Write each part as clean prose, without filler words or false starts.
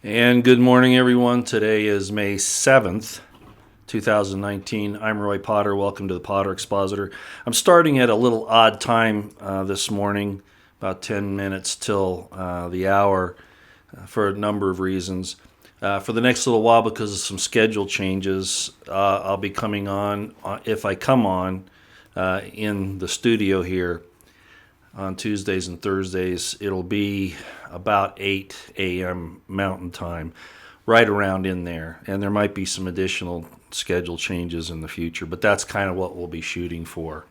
And good morning, everyone. Today is May 7th, 2019. I'm Roy Potter. Welcome to the Potter Expositor. I'm starting at a little odd time this morning, about 10 minutes till the hour, for a number of reasons. For the next little while, because of some schedule changes, I'll be coming on, if I come on, in the studio here on Tuesdays and Thursdays. It'll be about 8 a.m. Mountain Time, right around in there. And there might be some additional schedule changes in the future, but that's kind of what we'll be shooting for.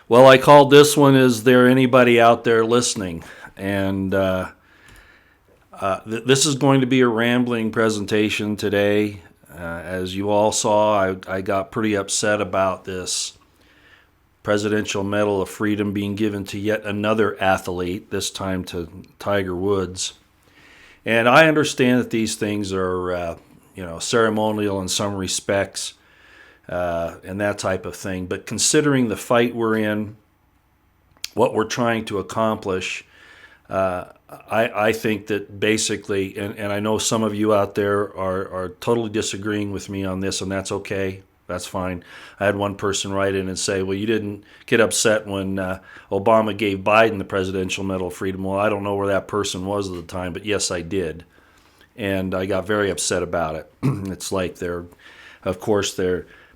Well, I called this one, Is There Anybody Out There Listening? And this is going to be a rambling presentation today. As you all saw, I got pretty upset about this Presidential Medal of Freedom being given to yet another athlete, this time to Tiger Woods. And I understand that these things are, ceremonial in some respects, and that type of thing. But considering the fight we're in, what we're trying to accomplish, I think that basically, and I know some of you out there are totally disagreeing with me on this, and that's okay. That's fine. I had one person write in and say, well, you didn't get upset when Obama gave Biden the Presidential Medal of Freedom. Well, I don't know where that person was at the time, but yes, I did. And I got very upset about it. It's like they're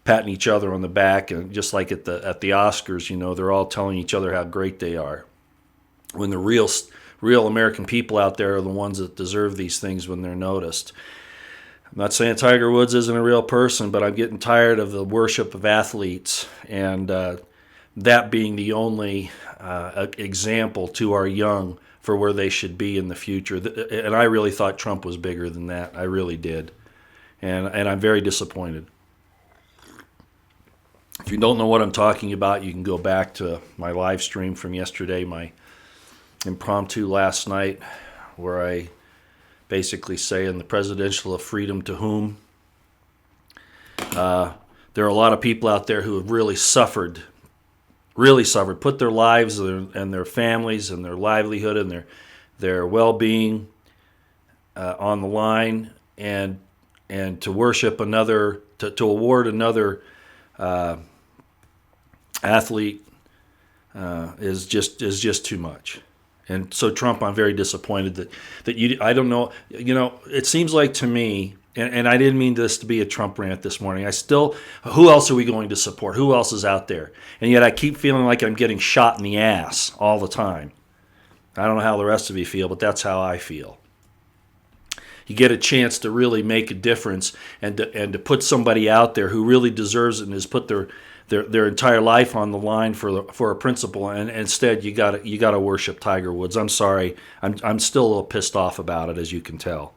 patting each other on the back, and just like at the Oscars, they're all telling each other how great they are. When the real American people out there are the ones that deserve these things when they're noticed. I'm not saying Tiger Woods isn't a real person, but I'm getting tired of the worship of athletes, and that being the only example to our young for where they should be in the future. And I really thought Trump was bigger than that. I really did. And I'm very disappointed. If you don't know what I'm talking about, you can go back to my live stream from yesterday, my impromptu last night, where I basically saying the presidential of freedom to whom. There are a lot of people out there who have really suffered, put their lives and their families and their livelihood and their well-being on the line, and to worship another, to award another athlete is just too much. And so Trump, I'm very disappointed that you, I don't know, it seems like to me, and I didn't mean this to be a Trump rant this morning, who else are we going to support? Who else is out there? And yet I keep feeling like I'm getting shot in the ass all the time. I don't know how the rest of you feel, but that's how I feel. You get a chance to really make a difference and to put somebody out there who really deserves it and has put their entire life on the line for a principle, and instead you got to worship Tiger Woods. I'm sorry, I'm still a little pissed off about it, as you can tell.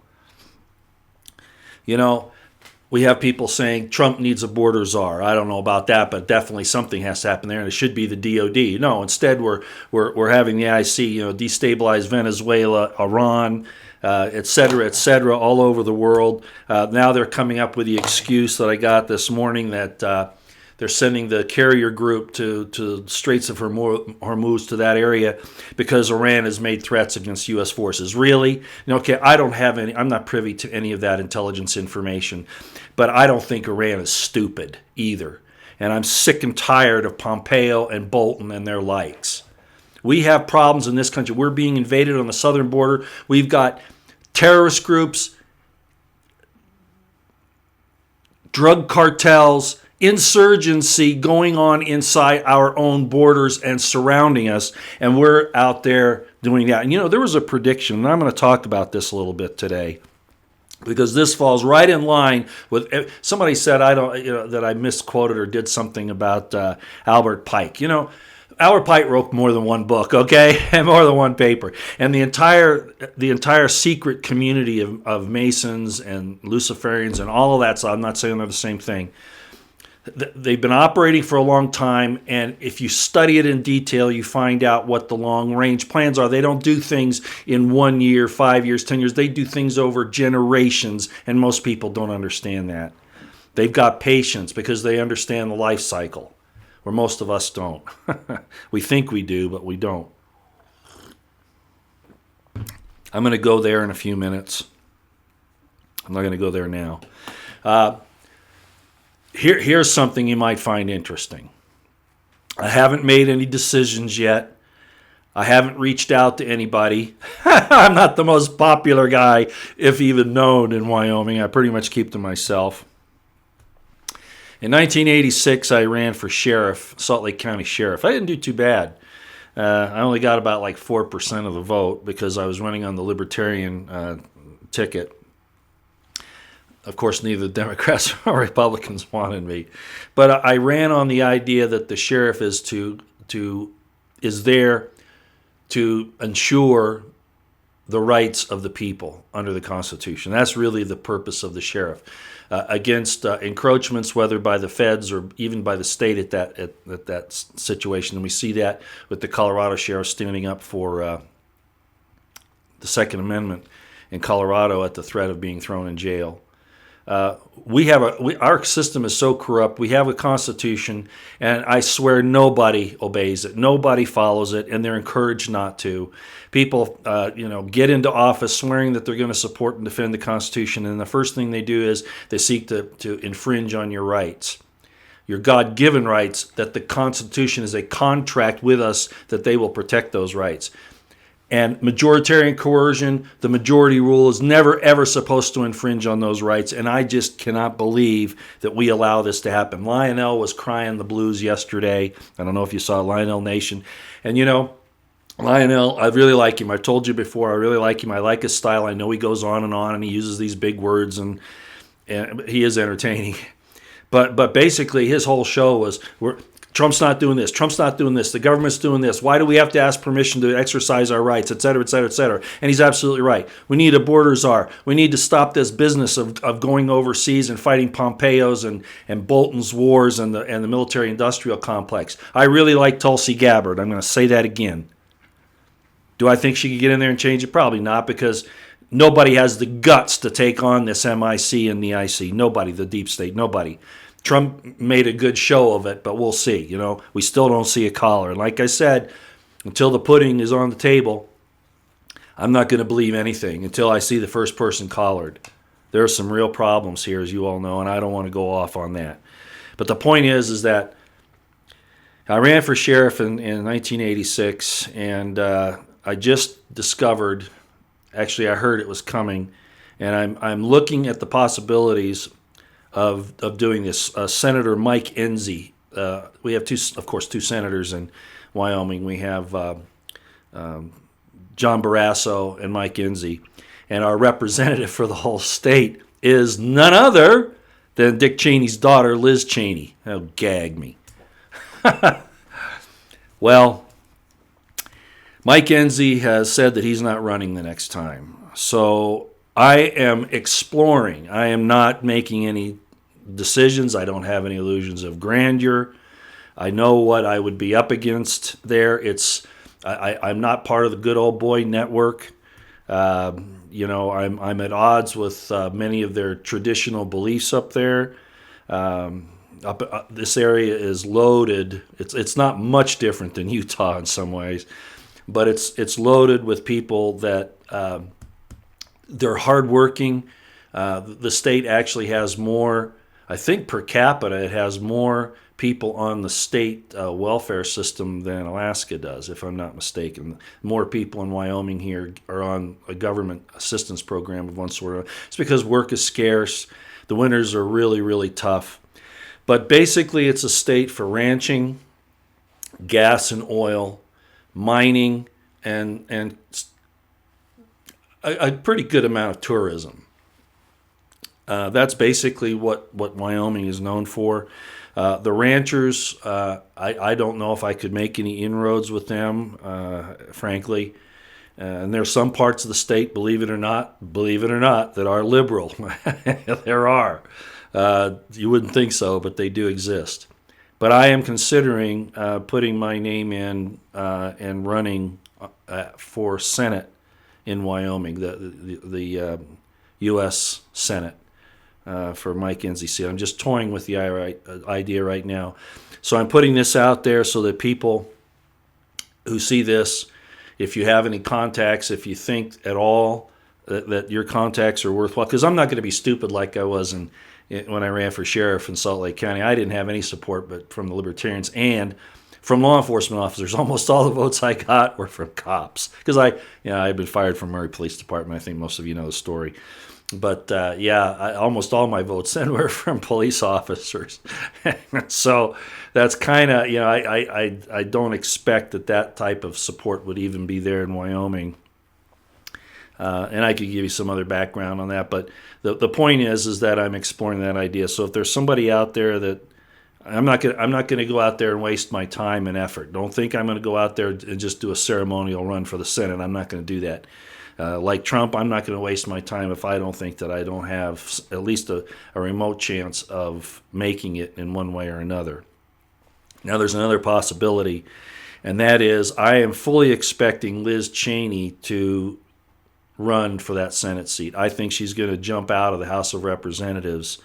We have people saying Trump needs a border czar. I don't know about that, but definitely something has to happen there, and it should be the DOD. No, instead we're having the IC, destabilize Venezuela, Iran, et cetera, all over the world. Now they're coming up with the excuse that I got this morning that they're sending the carrier group to Straits of Hormuz, to that area, because Iran has made threats against U.S. forces. Really? Okay, I'm not privy to any of that intelligence information, but I don't think Iran is stupid either. And I'm sick and tired of Pompeo and Bolton and their likes. We have problems in this country. We're being invaded on the southern border. We've got terrorist groups, drug cartels, insurgency going on inside our own borders and surrounding us, and we're out there doing that. And there was a prediction, and I'm going to talk about this a little bit today, because this falls right in line with somebody said that I misquoted or did something about Albert Pike. Albert Pike wrote more than one book, okay, and more than one paper, and the entire secret community of Masons and Luciferians and all of that. So I'm not saying they're the same thing. They've been operating for a long time, and if you study it in detail, you find out what the long-range plans are. They don't do things in 1 year, 5 years, 10 years. They do things over generations, and most people don't understand that. They've got patience because they understand the life cycle, where most of us don't. We think we do, but we don't. I'm going to go there in a few minutes. I'm not going to go there now. Here's something you might find interesting. I haven't made any decisions yet. I haven't reached out to anybody. I'm not the most popular guy, if even known, in Wyoming. I pretty much keep to myself. In 1986, I ran for sheriff, Salt Lake County Sheriff. I didn't do too bad. I only got about 4% of the vote because I was running on the Libertarian ticket. Of course, neither the Democrats or Republicans wanted me. But I ran on the idea that the sheriff is there to ensure the rights of the people under the Constitution. That's really the purpose of the sheriff. Against encroachments, whether by the feds or even by the state at that situation. And we see that with the Colorado sheriff standing up for the Second Amendment in Colorado at the threat of being thrown in jail. Our system is so corrupt. We have a constitution, and I swear nobody obeys it. Nobody follows it, and they're encouraged not to. People, get into office swearing that they're going to support and defend the Constitution, and the first thing they do is they seek to infringe on your rights, your God-given rights, that the Constitution is a contract with us that they will protect those rights. And majoritarian coercion, the majority rule, is never, ever supposed to infringe on those rights. And I just cannot believe that we allow this to happen. Lionel was crying the blues yesterday. I don't know if you saw Lionel Nation. And, Lionel, I really like him. I told you before, I really like him. I like his style. I know he goes on and he uses these big words, and he is entertaining. But basically, his whole show was, Trump's not doing this. Trump's not doing this. The government's doing this. Why do we have to ask permission to exercise our rights, et cetera, et cetera, et cetera? And he's absolutely right. We need a border czar. We need to stop this business of going overseas and fighting Pompeo's and Bolton's wars and the military-industrial complex. I really like Tulsi Gabbard. I'm going to say that again. Do I think she could get in there and change it? Probably not, because nobody has the guts to take on this MIC and the IC. Nobody, the deep state, nobody. Trump made a good show of it, but we'll see. We still don't see a collar. And like I said, until the pudding is on the table, I'm not going to believe anything until I see the first person collared. There are some real problems here, as you all know, and I don't want to go off on that. But the point is that I ran for sheriff in 1986, and I just discovered, actually I heard it was coming, and I'm looking at the possibilities of doing this. Senator Mike Enzi. We have two senators in Wyoming. We have John Barrasso and Mike Enzi. And our representative for the whole state is none other than Dick Cheney's daughter, Liz Cheney. Oh, gag me. Well, Mike Enzi has said that he's not running the next time. So I am exploring. I am not making any decisions. I don't have any illusions of grandeur. I know what I would be up against there. I'm not part of the good old boy network. I'm at odds with many of their traditional beliefs up there. This area is loaded. It's not much different than Utah in some ways, but it's loaded with people that they're hardworking. The state actually has more, I think per capita, it has more people on the state welfare system than Alaska does, if I'm not mistaken. More people in Wyoming here are on a government assistance program of one sort. It's because work is scarce. The winters are really, really tough. But basically, it's a state for ranching, gas and oil, mining, and a pretty good amount of tourism. That's basically what Wyoming is known for. The ranchers, I don't know if I could make any inroads with them, frankly. And there's some parts of the state, believe it or not, that are liberal. There are. You wouldn't think so, but they do exist. But I am considering putting my name in and running for Senate in Wyoming, the U.S. Senate for Mike Enzie's seat. I'm just toying with the idea right now. So I'm putting this out there so that people who see this, if you have any contacts, if you think at all that your contacts are worthwhile, because I'm not going to be stupid like I was when I ran for sheriff in Salt Lake County. I didn't have any support but from the libertarians and from law enforcement officers. Almost all the votes I got were from cops because I'd been fired from Murray Police Department. I think most of you know the story. But almost all my votes then were from police officers. So that's kind of, I don't expect that type of support would even be there in Wyoming. And I could give you some other background on that. But the point is that I'm exploring that idea. So if there's somebody out there that I'm not going to go out there and waste my time and effort. Don't think I'm going to go out there and just do a ceremonial run for the Senate. I'm not going to do that. Like Trump, I'm not going to waste my time if I don't think that I don't have at least a remote chance of making it in one way or another. Now, there's another possibility, and that is I am fully expecting Liz Cheney to run for that Senate seat. I think she's going to jump out of the House of Representatives,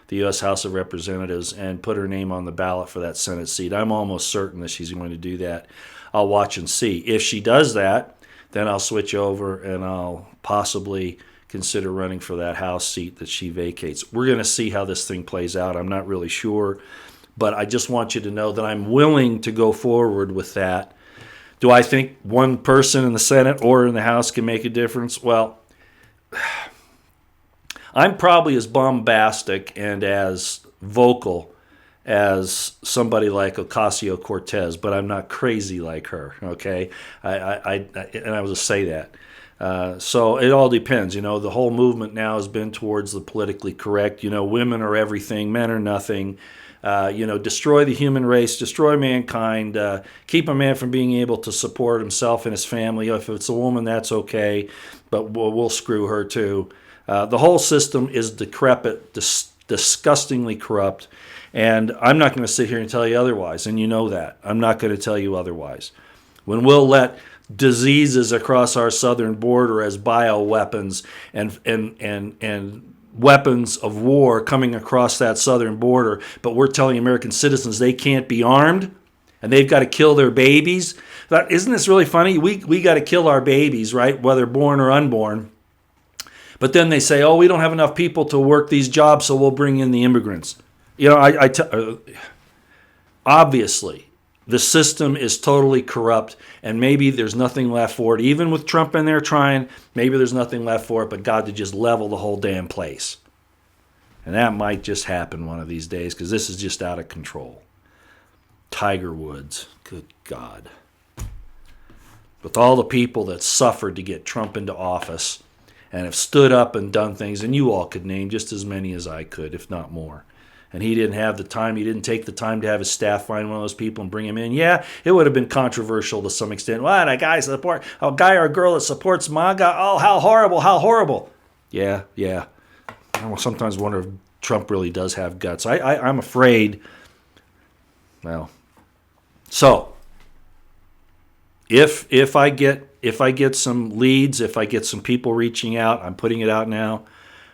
the U.S. House of Representatives, and put her name on the ballot for that Senate seat. I'm almost certain that she's going to do that. I'll watch and see. If she does that, then I'll switch over and I'll possibly consider running for that House seat that she vacates. We're going to see how this thing plays out. I'm not really sure, but I just want you to know that I'm willing to go forward with that. Do I think one person in the Senate or in the House can make a difference? Well, I'm probably as bombastic and as vocal as somebody like Ocasio-Cortez, but I'm not crazy like her, okay? I will just say that. So it all depends. The whole movement now has been towards the politically correct. Women are everything, men are nothing. Destroy the human race, destroy mankind, keep a man from being able to support himself and his family. If it's a woman, that's okay, but we'll screw her too. The whole system is decrepit, disgustingly corrupt, and I'm not going to sit here and tell you otherwise, and you know that. I'm not going to tell you otherwise. When we'll let diseases across our southern border as bioweapons and weapons of war coming across that southern border, but we're telling American citizens they can't be armed and they've got to kill their babies. Isn't this really funny? We got to kill our babies, right, whether born or unborn. But then they say, we don't have enough people to work these jobs, so we'll bring in the immigrants. Obviously, the system is totally corrupt, and maybe there's nothing left for it. Even with Trump in there trying, maybe there's nothing left for it but God to just level the whole damn place. And that might just happen one of these days because this is just out of control. Tiger Woods, good God. With all the people that suffered to get Trump into office and have stood up and done things, and you all could name just as many as I could, if not more. And he didn't have the time. He didn't take the time to have his staff find one of those people and bring him in. Yeah, it would have been controversial to some extent. What, a guy or a girl that supports MAGA? Oh, how horrible, how horrible. Yeah. I sometimes wonder if Trump really does have guts. I'm afraid. Well, so if I get if I get some leads, if I get some people reaching out, I'm putting it out now,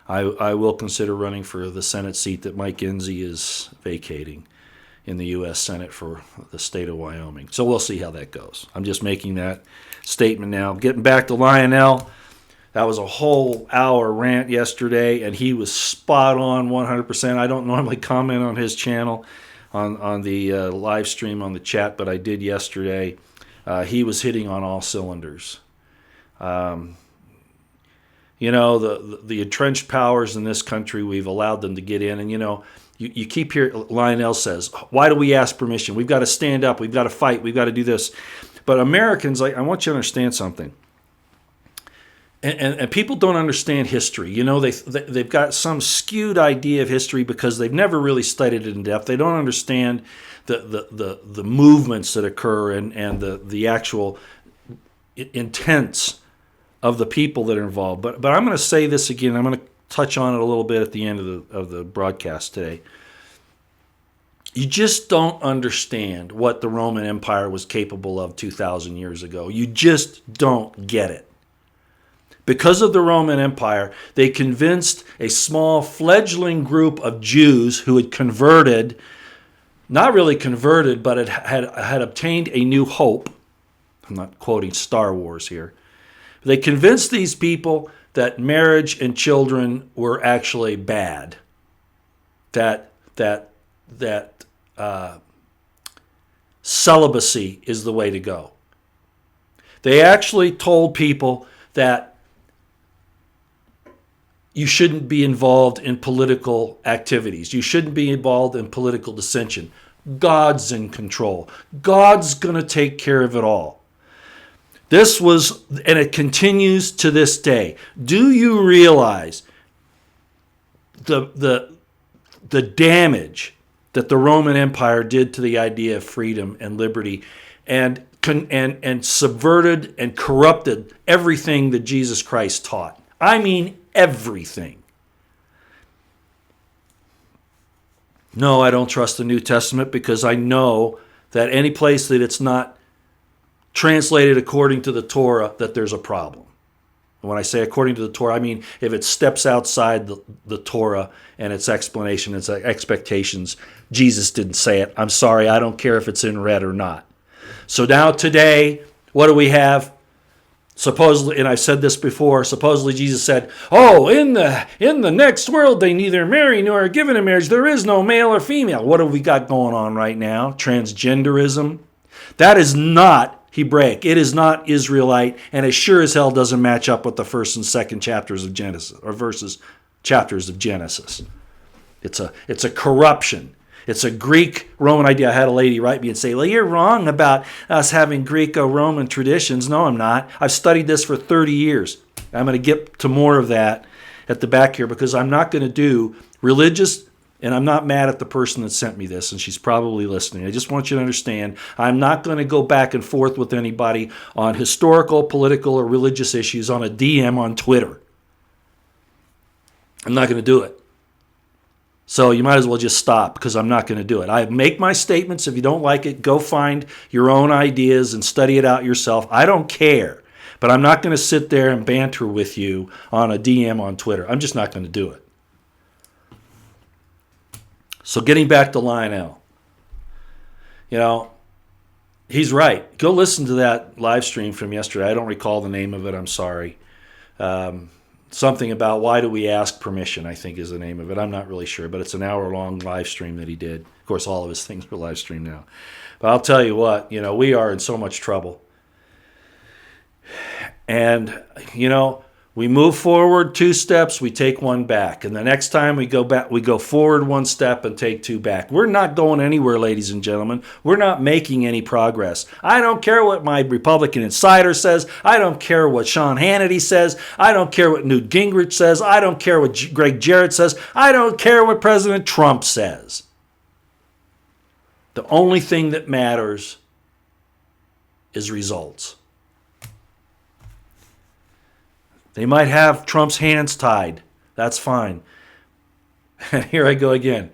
I will consider running for the Senate seat that Mike Enzi is vacating in the U.S. Senate for the state of Wyoming. So we'll see how that goes. I'm just making that statement now. Getting back to Lionel, that was a whole hour rant yesterday, and he was spot on 100%. I don't normally comment on his channel on the live stream on the chat, but I did yesterday. He was hitting on all cylinders. You know, the entrenched powers in this country, we've allowed them to get in. And, you know, you keep hearing, Lionel says, why do we ask permission? We've got to stand up. We've got to fight. We've got to do this. But Americans, I want you to understand something. And people don't understand history. You know, they've got some skewed idea of history because they've never really studied it in depth. They don't understand the movements that occur and the actual intents of the people that are involved. But I'm going to say this again. I'm going to touch on it a little bit at the end of the broadcast today. You just don't understand what the Roman Empire was capable of 2,000 years ago. You just don't get it. Because of the Roman Empire, they convinced a small fledgling group of Jews who had converted, not really converted, but had obtained a new hope. I'm not quoting Star Wars here. They convinced these people that marriage and children were actually bad. That celibacy is the way to go. They actually told people that you shouldn't be involved in political activities. You shouldn't be involved in political dissension. God's in control. God's going to take care of it all. This was, and it continues to this day. Do you realize the damage that the Roman Empire did to the idea of freedom and liberty, and subverted and corrupted everything that Jesus Christ taught? I mean, everything. No, I don't trust the New Testament because I know that any place that it's not translated according to the Torah, that there's a problem. When I say according to the Torah, I mean if it steps outside the Torah and its explanation, its expectations. Jesus didn't say it. I'm sorry, I don't care if it's in red or not. So now today, what do we have? Supposedly, and I've said this before, supposedly Jesus said, oh, in the next world they neither marry nor are given in marriage. There is no male or female. What have we got going on right now? Transgenderism. That is not Hebraic. It is not Israelite, and it sure as hell doesn't match up with the first and second chapters of Genesis, or chapters of Genesis. It's a corruption. It's a Greek-Roman idea. I had a lady write me and say, well, you're wrong about us having Greco-Roman traditions. No, I'm not. I've studied this for 30 years. I'm going to get to more of that at the back here because I'm not going to do religious, and I'm not mad at the person that sent me this, and she's probably listening. I just want you to understand, I'm not going to go back and forth with anybody on historical, political, or religious issues on a DM on Twitter. I'm not going to do it. So you might as well just stop because I'm not going to do it. I make my statements. If you don't like it, go find your own ideas and study it out yourself. I don't care. But I'm not going to sit there and banter with you on a DM on Twitter. I'm just not going to do it. So getting back to Lionel. You know, he's right. Go listen to that live stream from yesterday. I don't recall the name of it. I'm sorry. Something about why do we ask permission, I think is the name of it. I'm not really sure, but it's an hour-long live stream that he did. Of course, all of his things are live streamed now. But I'll tell you what, you know, we are in so much trouble. And, you know, we move forward 2 steps, we take 1 back. And the next time we go back, we go forward 1 step and take 2 back. We're not going anywhere, ladies and gentlemen. We're not making any progress. I don't care what my Republican insider says. I don't care what Sean Hannity says. I don't care what Newt Gingrich says. I don't care what Greg Jarrett says. I don't care what President Trump says. The only thing that matters is results. They might have Trump's hands tied. That's fine. And here I go again.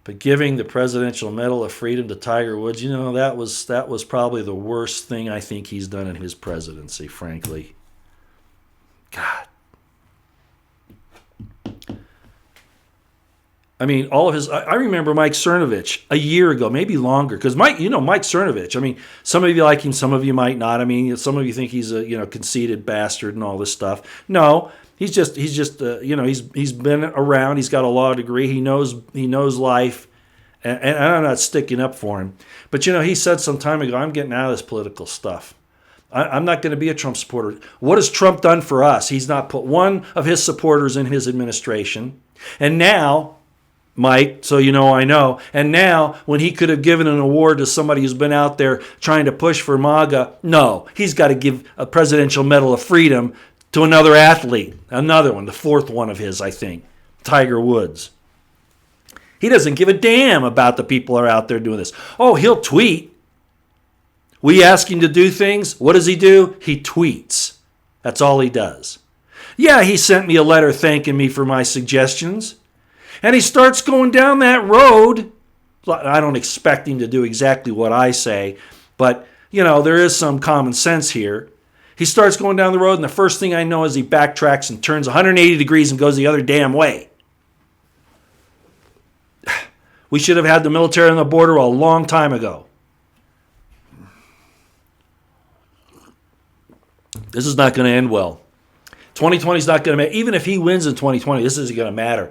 But giving the Presidential Medal of Freedom to Tiger Woods, that was probably the worst thing I think he's done in his presidency, frankly. God. I mean, all of his. I remember Mike Cernovich a year ago, maybe longer, because Mike Cernovich. I mean, some of you like him, some of you might not. I mean, some of you think he's a conceited bastard and all this stuff. No, he's just he's been around. He's got a law degree. He knows life, and I'm not sticking up for him. But he said some time ago, I'm getting out of this political stuff. I'm not going to be a Trump supporter. What has Trump done for us? He's not put one of his supporters in his administration, and now. Mike, so I know. And now, when he could have given an award to somebody who's been out there trying to push for MAGA, no, he's got to give a Presidential Medal of Freedom to another athlete, another one, the fourth one of his, I think, Tiger Woods. He doesn't give a damn about the people who are out there doing this. Oh, he'll tweet. We ask him to do things. What does he do? He tweets. That's all he does. Yeah, he sent me a letter thanking me for my suggestions. And he starts going down that road. I don't expect him to do exactly what I say, but, there is some common sense here. He starts going down the road, and the first thing I know is he backtracks and turns 180 degrees and goes the other damn way. We should have had the military on the border a long time ago. This is not going to end well. 2020 is not going to matter. Even if he wins in 2020, this isn't going to matter.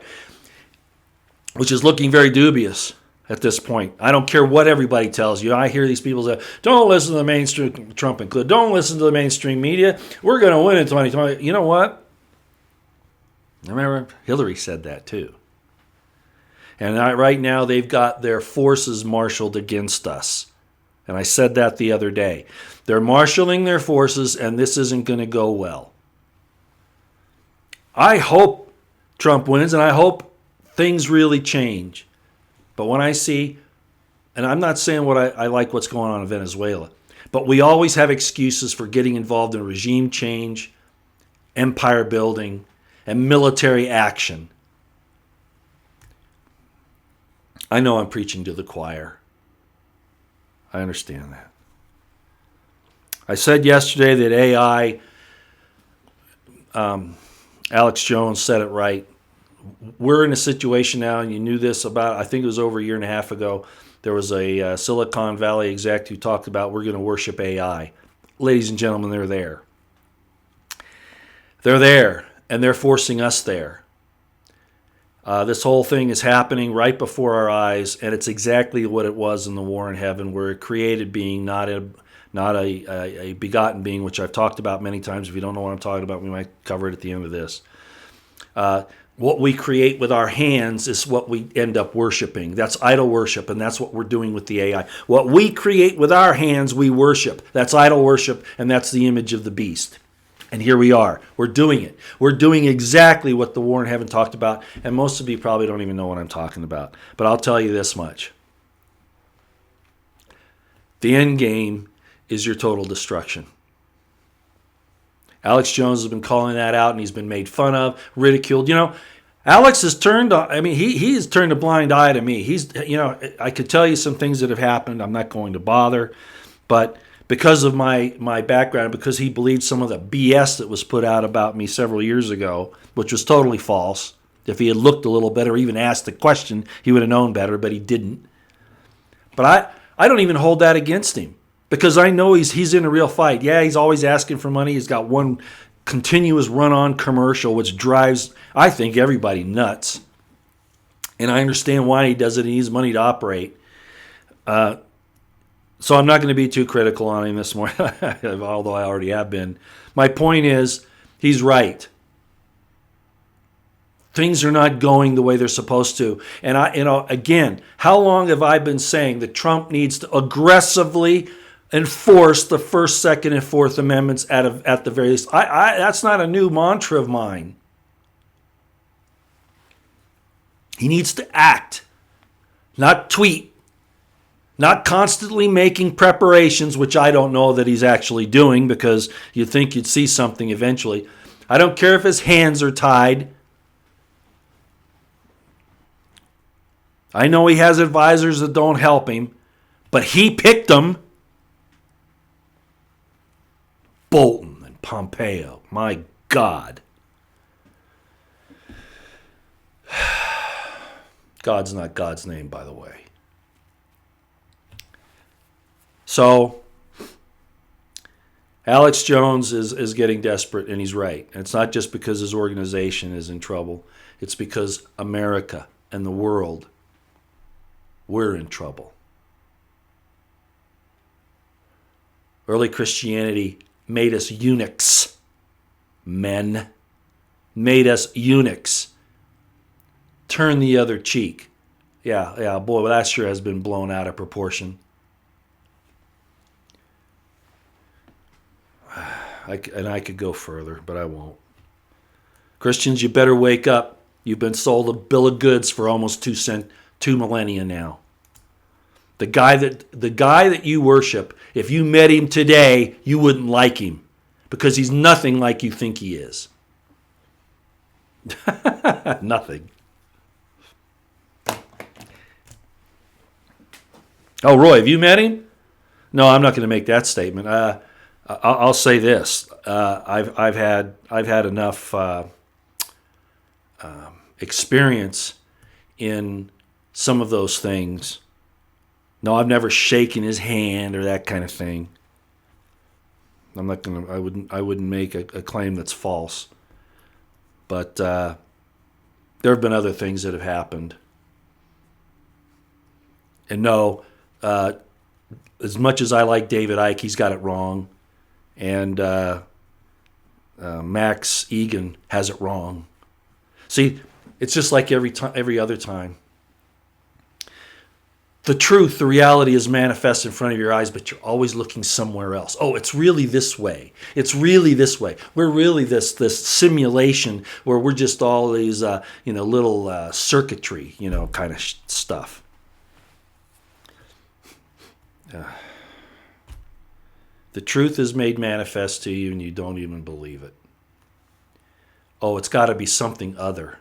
Which is looking very dubious at this point. I don't care what everybody tells you. I hear these people say, don't listen to the mainstream, Trump included, don't listen to the mainstream media. We're going to win in 2020. You know what? I remember Hillary said that too. And right now they've got their forces marshaled against us. And I said that the other day. They're marshaling their forces, and this isn't going to go well. I hope Trump wins, and I hope things really change. But when I see, and I'm not saying I like what's going on in Venezuela, but we always have excuses for getting involved in regime change, empire building, and military action. I know I'm preaching to the choir. I understand that. I said yesterday that AI, Alex Jones said it right. We're in a situation now, and you knew this about, I think it was over a year and a half ago, there was a Silicon Valley exec who talked about we're going to worship AI. Ladies and gentlemen, they're there. They're there, and they're forcing us there. This whole thing is happening right before our eyes, and it's exactly what it was in the War in Heaven. We're a created being, not a begotten being, which I've talked about many times. If you don't know what I'm talking about, we might cover it at the end of this. What we create with our hands is what we end up worshiping. That's idol worship, and that's what we're doing with the AI. What we create with our hands, we worship. That's idol worship, and that's the image of the beast. And here we are. We're doing it. We're doing exactly what the War in Heaven talked about, and most of you probably don't even know what I'm talking about. But I'll tell you this much. The end game is your total destruction. Alex Jones has been calling that out, and he's been made fun of, ridiculed. Alex has turned, he has turned a blind eye to me. I could tell you some things that have happened. I'm not going to bother. But because of my background, because he believed some of the BS that was put out about me several years ago, which was totally false. If he had looked a little better, or even asked the question, he would have known better, but he didn't. But I don't even hold that against him. Because I know he's in a real fight. Yeah, he's always asking for money. He's got one continuous run-on commercial, which drives, I think, everybody nuts. And I understand why he does it. He needs money to operate. So I'm not going to be too critical on him this morning, although I already have been. My point is, he's right. Things are not going the way they're supposed to. And again, how long have I been saying that Trump needs to aggressively enforce the First, Second, and Fourth Amendments at the very least? That's not a new mantra of mine. He needs to act, not tweet, not constantly making preparations, which I don't know that he's actually doing, because you'd think you'd see something eventually. I don't care if his hands are tied. I know he has advisors that don't help him, but he picked them. Bolton and Pompeo. My God. God's not God's name, by the way. So, Alex Jones is getting desperate, and he's right. And it's not just because his organization is in trouble. It's because America and the world, we're in trouble. Early Christianity made us eunuchs. Men made us eunuchs. Turn the other cheek. Yeah, boy, well, that sure has been blown out of proportion. And I could go further, but I won't. Christians, you better wake up. You've been sold a bill of goods for almost 2 millennia now. The guy that you worship, if you met him today, you wouldn't like him because he's nothing like you think he is. Nothing. Oh, Roy, have you met him? No, I'm not going to make that statement. I'll say this: I've had enough experience in some of those things. No, I've never shaken his hand or that kind of thing. I'm not gonna. I wouldn't make a claim that's false. But there have been other things that have happened. And no, as much as I like David Icke, he's got it wrong. And Max Egan has it wrong. See, it's just like every other time. The truth, the reality is manifest in front of your eyes, but you're always looking somewhere else. Oh, it's really this way. It's really this way. We're really this simulation where we're just all these little circuitry, kind of stuff. The truth is made manifest to you and you don't even believe it. Oh, it's got to be something other.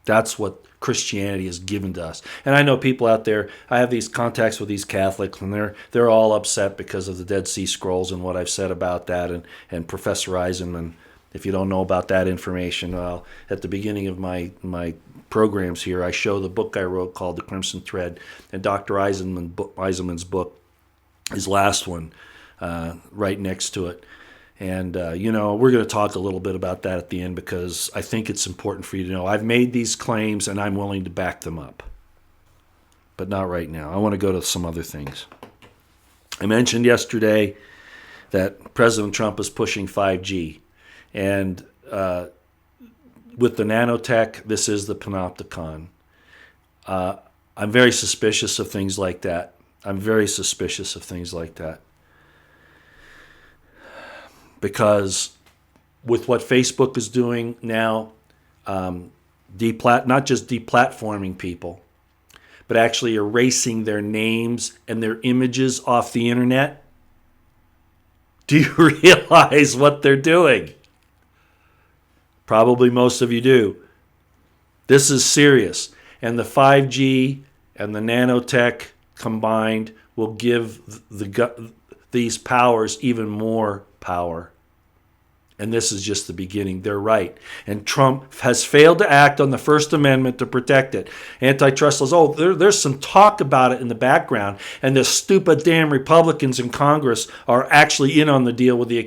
That's what Christianity has given to us. And I know people out there, I have these contacts with these Catholics, and they're all upset because of the Dead Sea Scrolls and what I've said about that, and Professor Eisenman. If you don't know about that information, well, at the beginning of my programs here, I show the book I wrote called The Crimson Thread, and Dr. Eisenman's book, his last one, right next to it. And, we're going to talk a little bit about that at the end because I think it's important for you to know. I've made these claims and I'm willing to back them up. But not right now. I want to go to some other things. I mentioned yesterday that President Trump is pushing 5G. And with the nanotech, this is the panopticon. I'm very suspicious of things like that. Because with what Facebook is doing now, not just deplatforming people, but actually erasing their names and their images off the internet. Do you realize what they're doing? Probably most of you do. This is serious. And the 5G and the nanotech combined will give these powers even more power. And this is just the beginning. They're right. And Trump has failed to act on the First Amendment to protect it. Antitrust laws, there's some talk about it in the background. And the stupid damn Republicans in Congress are actually in on the deal with the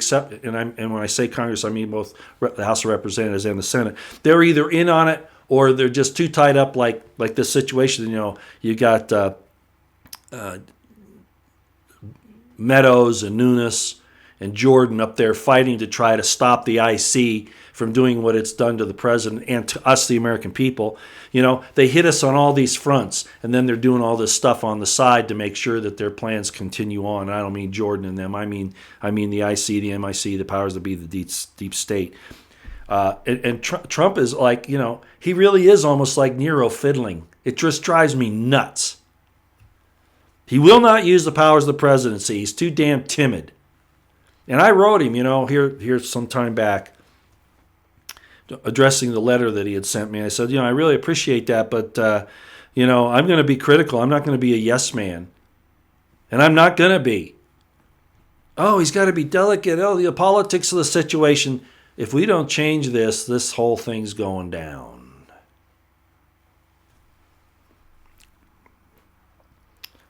and when I say Congress, I mean both the House of Representatives and the Senate. They're either in on it or they're just too tied up like this situation. You got Meadows and Nunes and Jordan up there fighting to try to stop the IC from doing what it's done to the president and to us, the American people. They hit us on all these fronts, and then they're doing all this stuff on the side to make sure that their plans continue on. And I don't mean Jordan and them. I mean the IC, the MIC, the powers that be, the deep state. And Trump is like, he really is almost like Nero fiddling. It just drives me nuts. He will not use the powers of the presidency. He's too damn timid. And I wrote him, here some time back addressing the letter that he had sent me. I said, I really appreciate that, but, I'm going to be critical. I'm not going to be a yes man. And I'm not going to be. Oh, he's got to be delicate. Oh, the politics of the situation. If we don't change this whole thing's going down.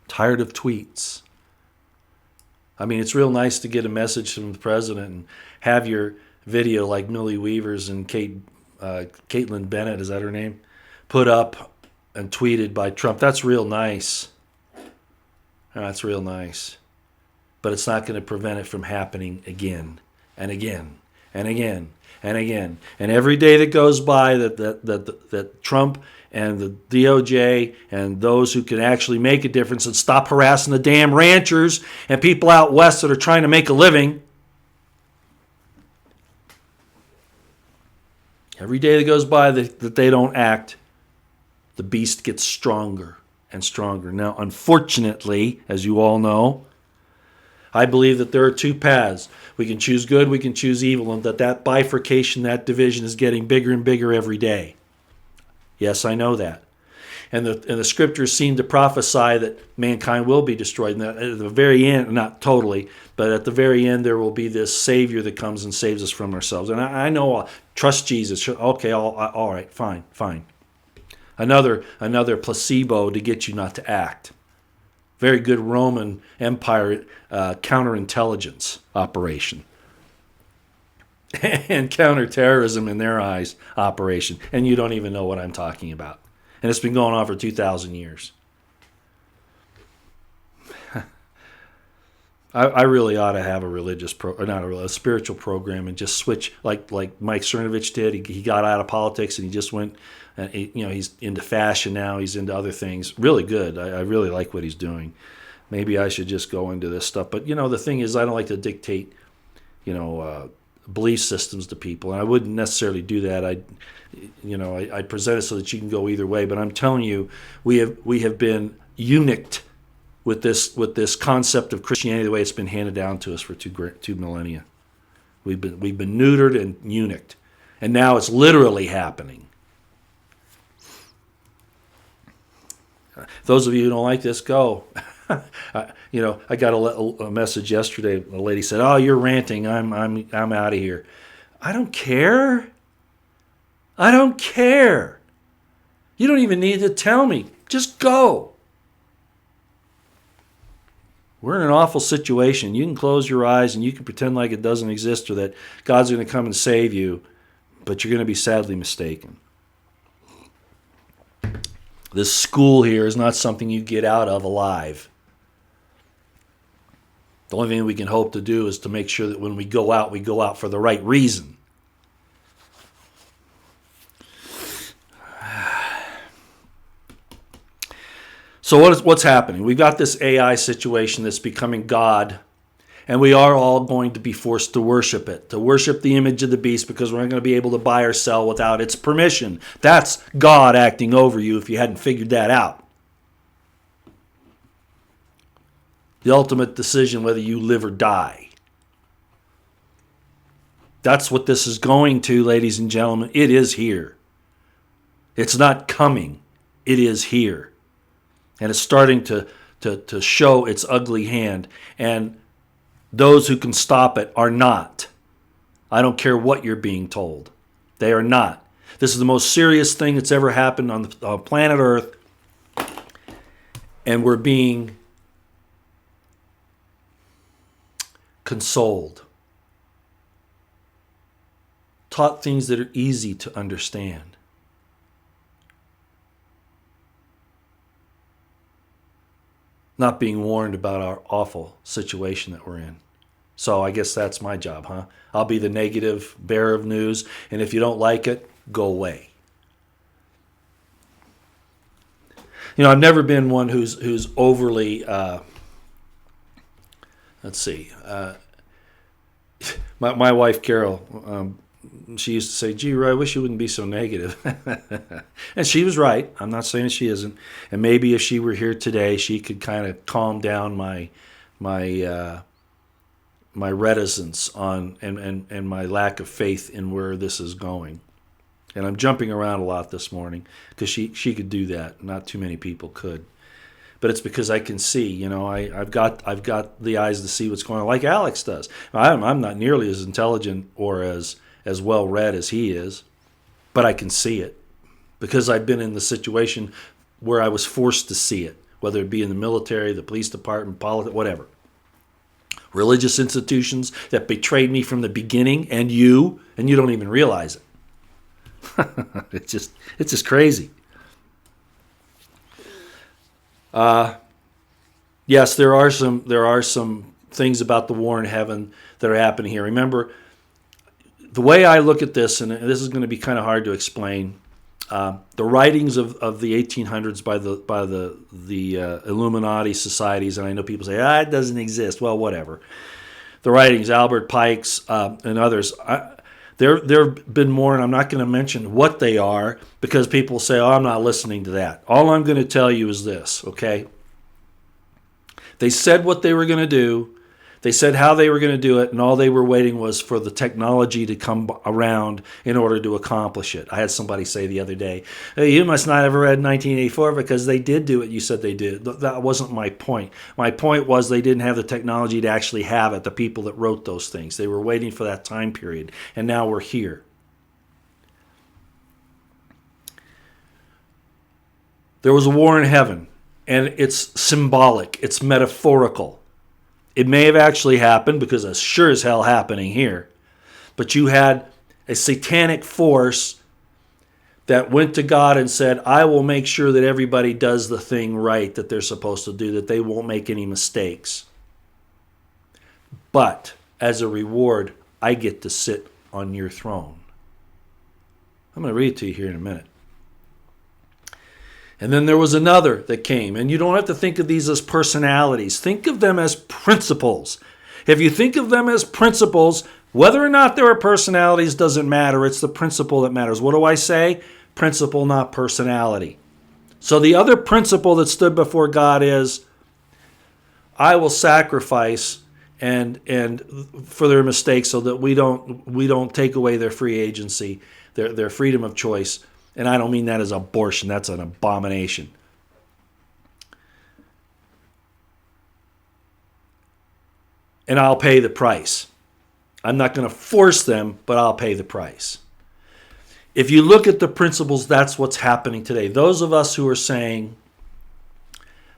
Tired of tweets. I mean, it's real nice to get a message from the president and have your video like Millie Weaver's and Caitlin Bennett, is that her name? Put up and tweeted by Trump. That's real nice. That's real nice. But it's not going to prevent it from happening again and again and again and again. And every day that goes by that Trump and the DOJ and those who can actually make a difference and stop harassing the damn ranchers and people out west that are trying to make a living. Every day that goes by that they don't act, the beast gets stronger and stronger. Now, unfortunately, as you all know, I believe that there are two paths. We can choose good, we can choose evil, and that bifurcation, that division is getting bigger and bigger every day. Yes, I know that. And the scriptures seem to prophesy that mankind will be destroyed. And at the very end, not totally, but at the very end, there will be this Savior that comes and saves us from ourselves. And I know, trust Jesus. Okay, all right, fine. Another placebo to get you not to act. Very good Roman Empire counterintelligence operation. And counterterrorism in their eyes operation. And you don't even know what I'm talking about. And it's been going on for 2,000 years. I really ought to have a spiritual program and just switch like Mike Cernovich did. He got out of politics and he just went, he's into fashion now. He's into other things. Really good. I really like what he's doing. Maybe I should just go into this stuff. But, the thing is, I don't like to dictate, belief systems to people. And I wouldn't necessarily do that. I'd present it so that you can go either way. But I'm telling you, we have been eunuched with this concept of Christianity the way it's been handed down to us for two millennia. We've been neutered and eunuched, and now it's literally happening. Those of you who don't like this, go. I got a message yesterday. A lady said, "Oh, you're ranting. I'm out of here." I don't care. I don't care. You don't even need to tell me. Just go. We're in an awful situation. You can close your eyes and you can pretend like it doesn't exist or that God's going to come and save you, but you're going to be sadly mistaken. This school here is not something you get out of alive. The only thing we can hope to do is to make sure that when we go out for the right reason. So what's happening? We've got this AI situation that's becoming God, and we are all going to be forced to worship it, to worship the image of the beast, because we're not going to be able to buy or sell without its permission. That's God acting over you if you hadn't figured that out. The ultimate decision whether you live or die. That's what this is going to, ladies and gentlemen. It is here. It's not coming. It is here. And it's starting to show its ugly hand. And those who can stop it are not. I don't care what you're being told. They are not. This is the most serious thing that's ever happened on the planet Earth. And we're being consoled. Taught things that are easy to understand. Not being warned about our awful situation that we're in. So I guess that's my job, huh? I'll be the negative bearer of news, and if you don't like it, go away. I've never been one who's overly, my wife Carol, she used to say, "Gee, Roy, I wish you wouldn't be so negative." And she was right. I'm not saying she isn't. And maybe if she were here today, she could kind of calm down my reticence on and my lack of faith in where this is going. And I'm jumping around a lot this morning because she could do that. Not too many people could. But it's because I can see, you know, I've got the eyes to see what's going on, like Alex does. I'm not nearly as intelligent or as well read as he is, but I can see it because I've been in the situation where I was forced to see it, whether it be in the military, the police department, politics, whatever. Religious institutions that betrayed me from the beginning, and you don't even realize it. It's just crazy. Yes, there are some things about the war in heaven that are happening here. Remember, the way I look at this, and this is going to be kind of hard to explain, the writings of the 1800s by the Illuminati societies, and I know people say, it doesn't exist. Well, whatever. The writings, Albert Pike's and others, there have been more, and I'm not going to mention what they are because people say, I'm not listening to that. All I'm going to tell you is this, okay? They said what they were going to do. They said how they were going to do it, and all they were waiting was for the technology to come around in order to accomplish it. I had somebody say the other day, hey, you must not have read 1984 because they did do what you said they did. That wasn't my point. My point was they didn't have the technology to actually have it, the people that wrote those things. They were waiting for that time period, and now we're here. There was a war in heaven, and it's symbolic. It's metaphorical. It may have actually happened because it's sure as hell happening here. But you had a satanic force that went to God and said, I will make sure that everybody does the thing right that they're supposed to do, that they won't make any mistakes. But as a reward, I get to sit on your throne. I'm going to read it to you here in a minute. And then there was another that came. And you don't have to think of these as personalities. Think of them as principles. If you think of them as principles, whether or not there are personalities doesn't matter. It's the principle that matters. What do I say? Principle, not personality. So the other principle that stood before God is, I will sacrifice and for their mistakes so that we don't take away their free agency, their freedom of choice. And I don't mean that as abortion. That's an abomination. And I'll pay the price. I'm not going to force them, but I'll pay the price. If you look at the principles, that's what's happening today. Those of us who are saying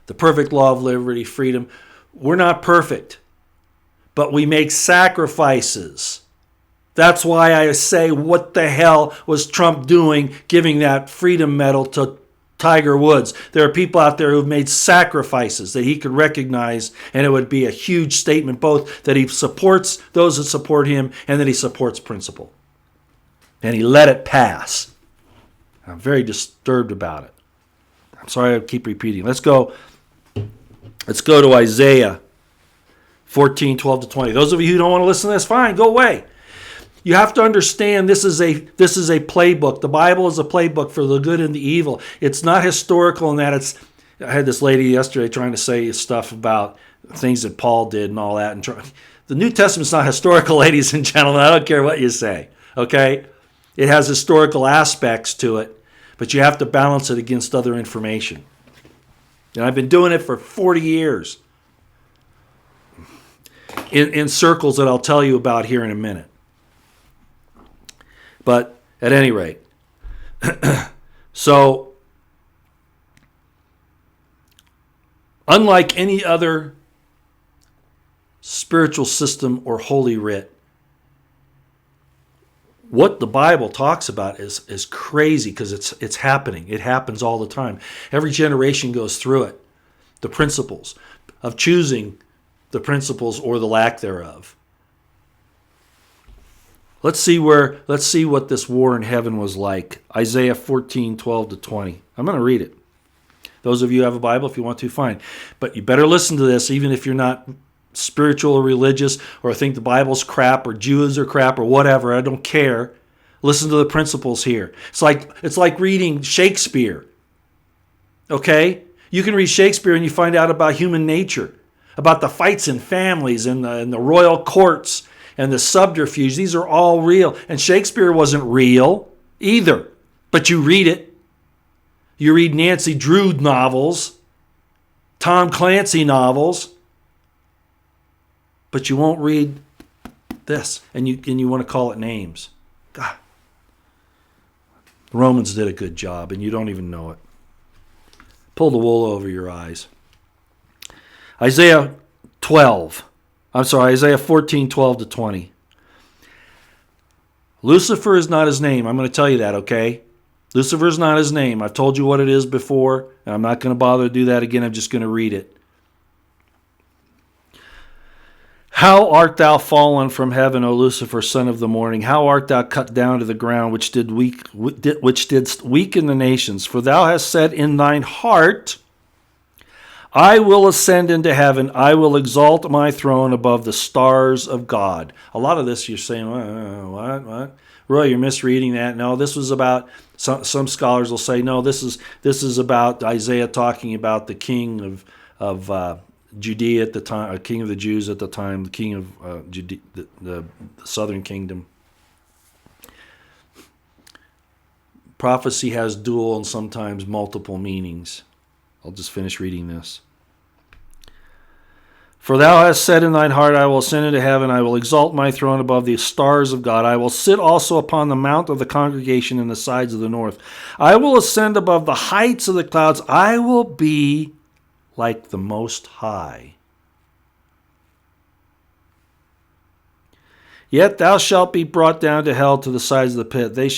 the perfect law of liberty, freedom, we're not perfect, but we make sacrifices. That's why I say, what the hell was Trump doing giving that freedom medal to Tiger Woods? There are people out there who've made sacrifices that he could recognize, and it would be a huge statement, both that he supports those that support him and that he supports principle. And he let it pass. I'm very disturbed about it. I'm sorry I keep repeating. Let's go to Isaiah 14:12-20. Those of you who don't want to listen to this, fine, go away. You have to understand this is a playbook. The Bible is a playbook for the good and the evil. It's not historical in that I had this lady yesterday trying to say stuff about things that Paul did and all that. And the New Testament's not historical, ladies and gentlemen. I don't care what you say, okay? It has historical aspects to it, but you have to balance it against other information. And I've been doing it for 40 years in circles that I'll tell you about here in a minute. But at any rate, so unlike any other spiritual system or holy writ, what the Bible talks about is crazy because it's happening. It happens all the time. Every generation goes through it. The principles of choosing the principles or the lack thereof. Let's see what this war in heaven was like. Isaiah 14:12-20. I'm going to read it. Those of you who have a Bible, if you want to, fine. But you better listen to this, even if you're not spiritual or religious or think the Bible's crap or Jews are crap or whatever. I don't care. Listen to the principles here. It's like reading Shakespeare. Okay? You can read Shakespeare and you find out about human nature, about the fights in families and the royal courts and the subterfuge. These are all real. And Shakespeare wasn't real either. But you read it. You read Nancy Drew novels, Tom Clancy novels, but you won't read this, and you want to call it names. God. The Romans did a good job, and you don't even know it. Pull the wool over your eyes. Isaiah 14, 12 to 20. Lucifer is not his name. I'm going to tell you that, okay? Lucifer is not his name. I've told you what it is before, and I'm not going to bother to do that again. I'm just going to read it. How art thou fallen from heaven, O Lucifer, son of the morning? How art thou cut down to the ground, which didst weaken the nations? For thou hast said in thine heart, I will ascend into heaven. I will exalt my throne above the stars of God. A lot of this you're saying, what? Roy, you're misreading that. No, this was about, some scholars will say, no, this is about Isaiah talking about the king of Judea at the time, king of the Jews at the time, the king of Judea, the southern kingdom. Prophecy has dual and sometimes multiple meanings. I'll just finish reading this. For thou hast said in thine heart, I will ascend into heaven, I will exalt my throne above the stars of God. I will sit also upon the mount of the congregation in the sides of the north. I will ascend above the heights of the clouds. I will be like the Most High. Yet thou shalt be brought down to hell, to the sides of the pit. They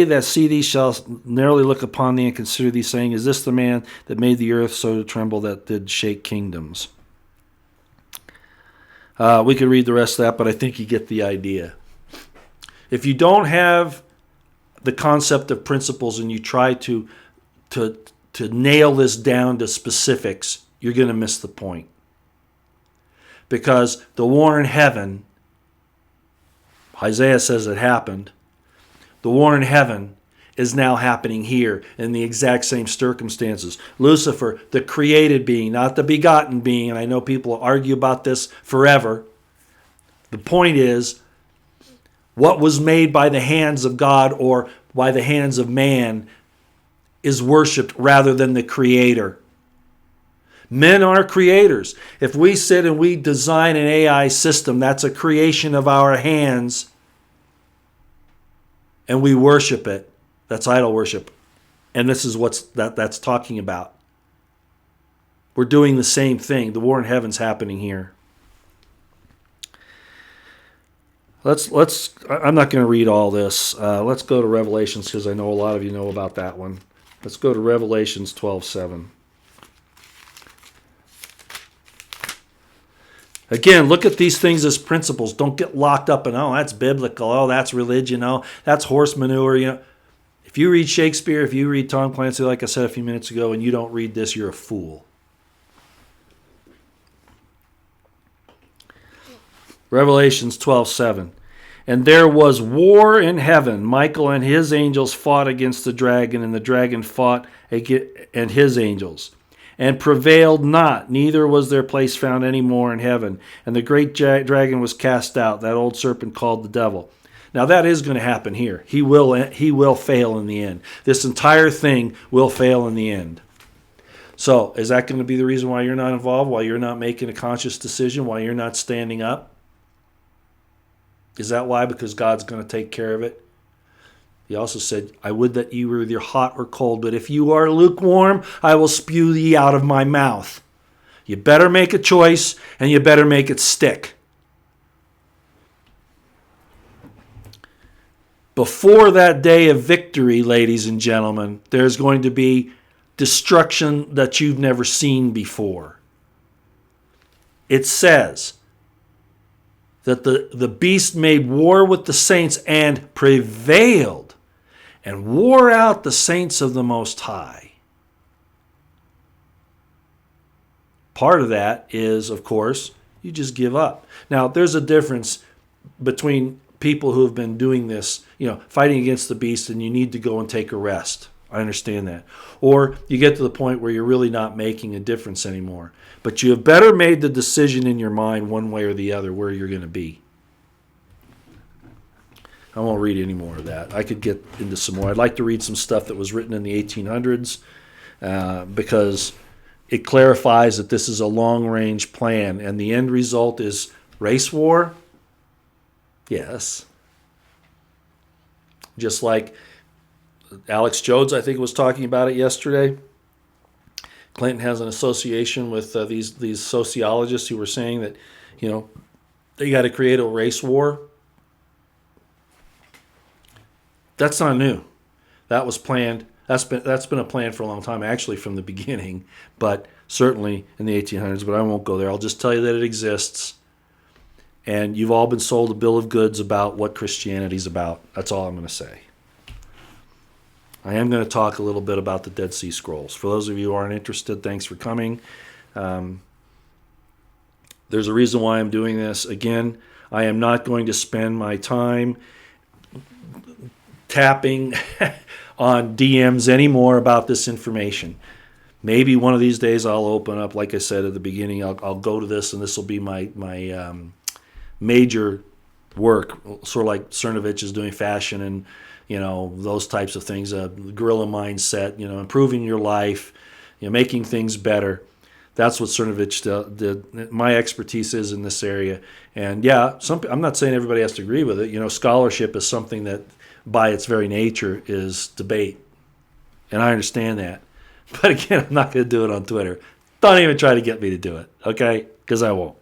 that see thee shall narrowly look upon thee and consider thee, saying, Is this the man that made the earth so to tremble, that did shake kingdoms? We could read the rest of that, but I think you get the idea. If you don't have the concept of principles and you try to nail this down to specifics, you're going to miss the point. Because the war in heaven, Isaiah says it happened. The war in heaven is now happening here in the exact same circumstances. Lucifer, the created being, not the begotten being, and I know people argue about this forever. The point is, what was made by the hands of God or by the hands of man is worshipped rather than the Creator. Men are creators. If we sit and we design an AI system, that's a creation of our hands, and we worship it. That's idol worship. And this is what that's talking about. We're doing the same thing. The war in heaven's happening here. I'm not going to read all this. Let's go to Revelations, because I know a lot of you know about that one. Let's go to Revelations 12:7. Again, look at these things as principles. Don't get locked up in, oh, that's biblical, oh, that's religion, oh, that's horse manure. If you read Shakespeare, if you read Tom Clancy, like I said a few minutes ago, and you don't read this, you're a fool. Revelations 12:7. And there was war in heaven. Michael and his angels fought against the dragon, and the dragon fought and his angels, and prevailed not, neither was their place found any more in heaven. And the great dragon was cast out, that old serpent called the devil. Now that is going to happen here. He will fail in the end. This entire thing will fail in the end. So is that going to be the reason why you're not involved, why you're not making a conscious decision, why you're not standing up? Is that why? Because God's going to take care of it? He also said, I would that you were either hot or cold, but if you are lukewarm, I will spew thee out of my mouth. You better make a choice, and you better make it stick. Before that day of victory, ladies and gentlemen, there's going to be destruction that you've never seen before. It says that the beast made war with the saints and prevailed and wore out the saints of the Most High. Part of that is, of course, you just give up. Now, there's a difference between people who have been doing this, fighting against the beast, and you need to go and take a rest. I understand that. Or you get to the point where you're really not making a difference anymore. But you have better made the decision in your mind one way or the other where you're going to be. I won't read any more of that. I could get into some more. I'd like to read some stuff that was written in the 1800s because it clarifies that this is a long-range plan, and the end result is race war? Yes. Just like Alex Jones, I think, was talking about it yesterday. Clinton has an association with these sociologists who were saying that, they got to create a race war. That's not new. That was planned. That's been a plan for a long time, actually from the beginning, but certainly in the 1800s. But I won't go there. I'll just tell you that it exists, and you've all been sold a bill of goods about what Christianity's about. That's all I'm going to say. I am going to talk a little bit about the Dead Sea Scrolls. For those of you who aren't interested, thanks for coming. There's a reason why I'm doing this. Again, I am not going to spend my time tapping on DMs anymore about this information. Maybe one of these days I'll open up, like I said at the beginning, I'll go to this, and this will be my major work, sort of like Cernovich is doing fashion and those types of things, guerrilla mindset, improving your life, making things better. That's what Cernovich did. My expertise is in this area. And yeah, I'm not saying everybody has to agree with it. Scholarship is something that by its very nature is debate. And I understand that. But again, I'm not going to do it on Twitter. Don't even try to get me to do it, okay? Because I won't.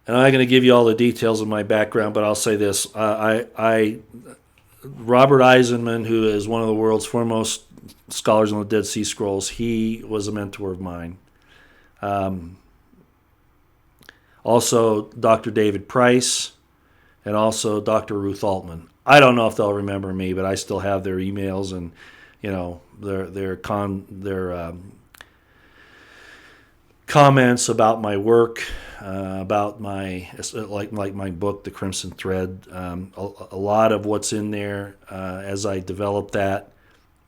And I'm not going to give you all the details of my background, but I'll say this. Robert Eisenman, who is one of the world's foremost scholars on the Dead Sea Scrolls, he was a mentor of mine. Also, Dr. David Price, and also Dr. Ruth Altman. I don't know if they'll remember me, but I still have their emails and their comments about my work, about my like my book, The Crimson Thread. A lot of what's in there as I developed that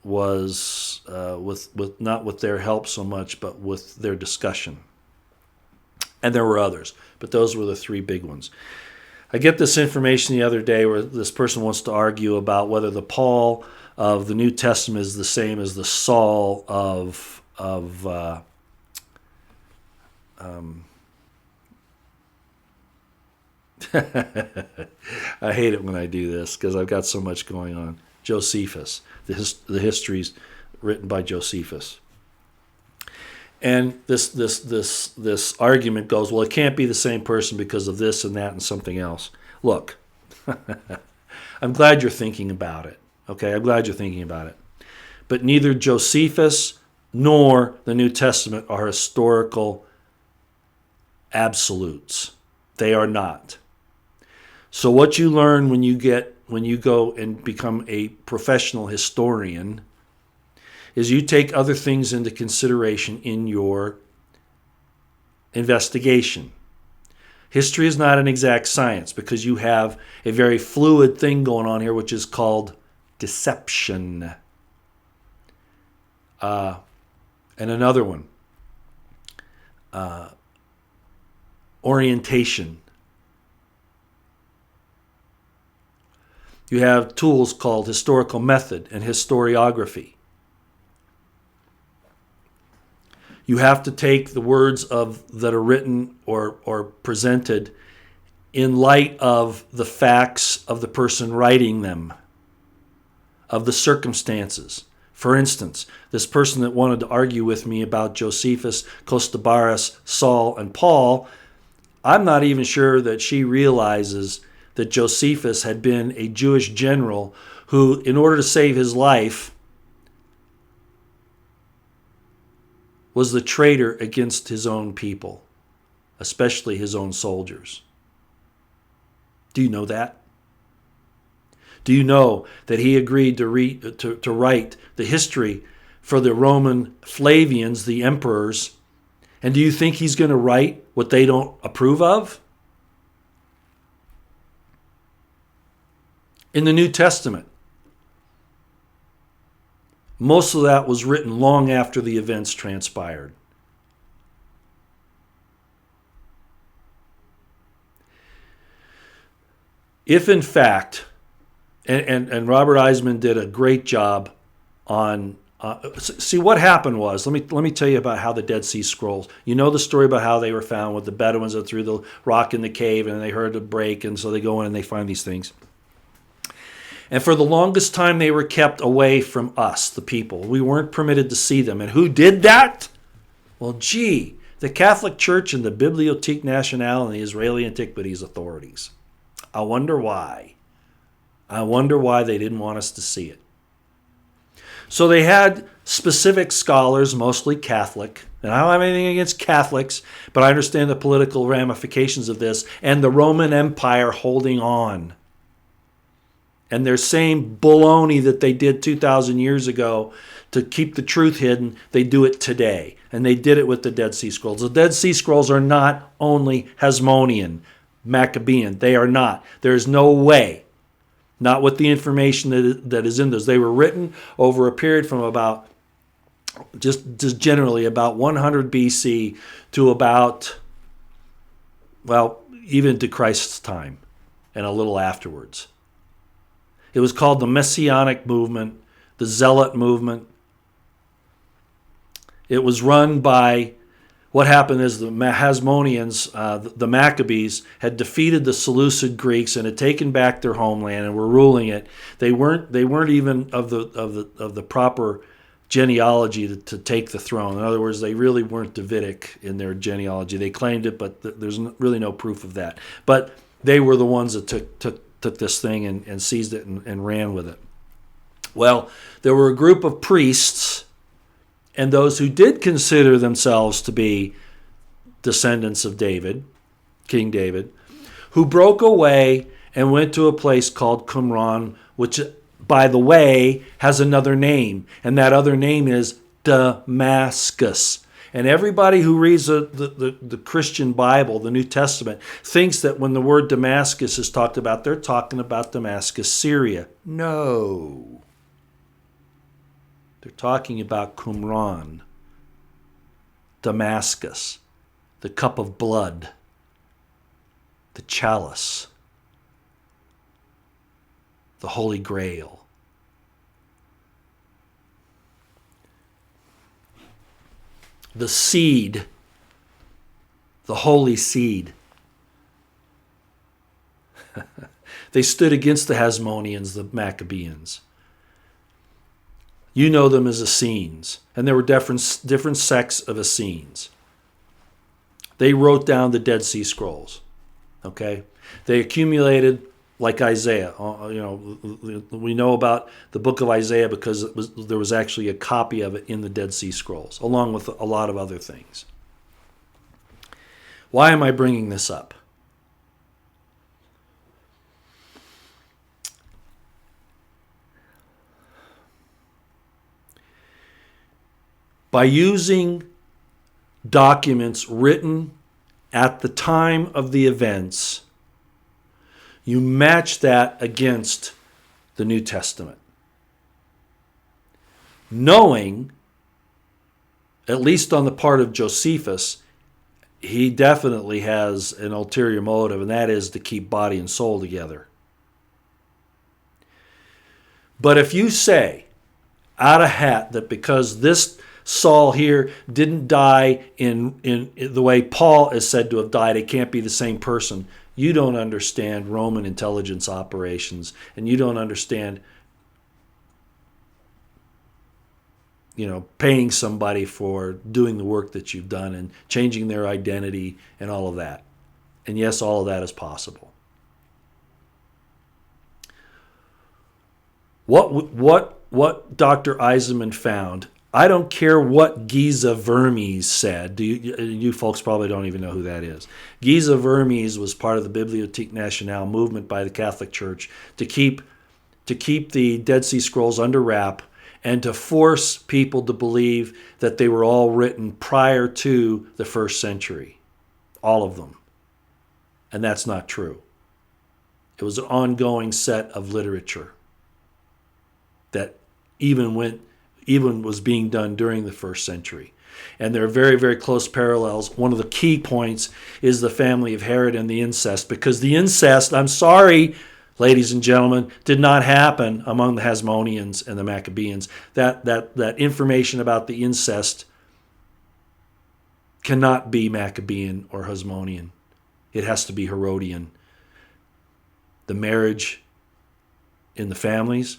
was with not with their help so much, but with their discussion. And there were others, but those were the three big ones. I get this information the other day where this person wants to argue about whether the Paul of the New Testament is the same as the Saul of I hate it when I do this because I've got so much going on. Josephus, the histories written by Josephus. And this argument goes, well, it can't be the same person because of this and that and something else. Look, I'm glad you're thinking about it. Okay, I'm glad you're thinking about it. But neither Josephus nor the New Testament are historical absolutes. They are not. So what you learn when you go and become a professional historian is you take other things into consideration in your investigation. History is not an exact science because you have a very fluid thing going on here, which is called deception. And another one, orientation. You have tools called historical method and historiography. You have to take the words that are written or presented in light of the facts of the person writing them, of the circumstances. For instance, this person that wanted to argue with me about Josephus, Costobarus, Saul, and Paul, I'm not even sure that she realizes that Josephus had been a Jewish general who, in order to save his life, was the traitor against his own people, especially his own soldiers. Do you know that? Do you know that he agreed to write the history for the Roman Flavians, the emperors? And do you think he's going to write what they don't approve of? In the New Testament, most of that was written long after the events transpired. if in fact, and Robert Eisman did a great job on, see what happened was, let me tell you about how the Dead Sea Scrolls, you know the story about how they were found with the Bedouins that threw the rock in the cave and they heard it break, and so they go in and they find these things. And for the longest time, they were kept away from us, the people. We weren't permitted to see them. And who did that? Well, the Catholic Church and the Bibliothèque Nationale and the Israeli Antiquities authorities. I wonder why. I wonder why they didn't want us to see it. So they had specific scholars, mostly Catholic. And I don't have anything against Catholics, but I understand the political ramifications of this and the Roman Empire holding on. And they're saying baloney that they did 2,000 years ago to keep the truth hidden, they do it today. And they did it with the Dead Sea Scrolls. The Dead Sea Scrolls are not only Hasmonean, Maccabean. They are not. There's no way. Not with the information that is in those. They were written over a period from about, just generally about 100 BC to about, well, even to Christ's time and a little afterwards. It was called the Messianic movement, the Zealot movement. It was run by, what happened is the Hasmoneans, the Maccabees, had defeated the Seleucid Greeks and had taken back their homeland and were ruling it. They weren't even of the proper genealogy to take the throne. In other words, they really weren't Davidic in their genealogy. They claimed it, but there's really no proof of that. But they were the ones that took this thing and seized it and ran with it. Well, there were a group of priests and those who did consider themselves to be descendants of David, King David, who broke away and went to a place called Qumran, which, by the way, has another name, and that other name is Damascus. And everybody who reads the Christian Bible, the New Testament, thinks that when the word Damascus is talked about, they're talking about Damascus, Syria. No. They're talking about Qumran, Damascus, the cup of blood, the chalice, the Holy Grail. The seed, the holy seed. They stood against the Hasmoneans, the Maccabeans. You know them as Essenes, and there were different sects of Essenes. They wrote down the Dead Sea Scrolls. Okay, they accumulated like Isaiah. We know about the book of Isaiah because there was actually a copy of it in the Dead Sea Scrolls, along with a lot of other things. Why am I bringing this up? By using documents written at the time of the events, you match that against the New Testament. Knowing, at least on the part of Josephus, he definitely has an ulterior motive, and that is to keep body and soul together. But if you say, out of hat, that because this Saul here didn't die in the way Paul is said to have died, it can't be the same person, you don't understand Roman intelligence operations, and you don't understand, paying somebody for doing the work that you've done and changing their identity and all of that. And yes, all of that is possible. What Dr. Eisenman found, I don't care what Giza Vermes said. You folks probably don't even know who that is. Giza Vermes was part of the Bibliothèque Nationale movement by the Catholic Church to keep the Dead Sea Scrolls under wrap and to force people to believe that they were all written prior to the first century. All of them. And that's not true. It was an ongoing set of literature that even was being done during the first century. And there are very, very close parallels. One of the key points is the family of Herod and the incest, because the incest, I'm sorry, ladies and gentlemen, did not happen among the Hasmoneans and the Maccabeans. That information about the incest cannot be Maccabean or Hasmonean. It has to be Herodian. The marriage in the families,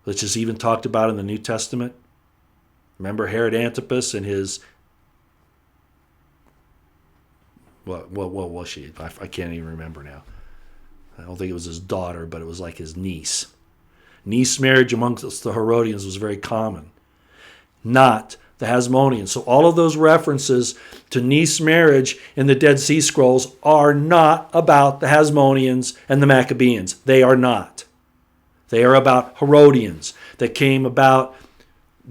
which is even talked about in the New Testament. Remember Herod Antipas and his, what was she? I can't even remember now. I don't think it was his daughter, but it was like his niece. Niece marriage amongst the Herodians was very common, not the Hasmoneans. So all of those references to niece marriage in the Dead Sea Scrolls are not about the Hasmoneans and the Maccabeans. They are not. They are about Herodians that came about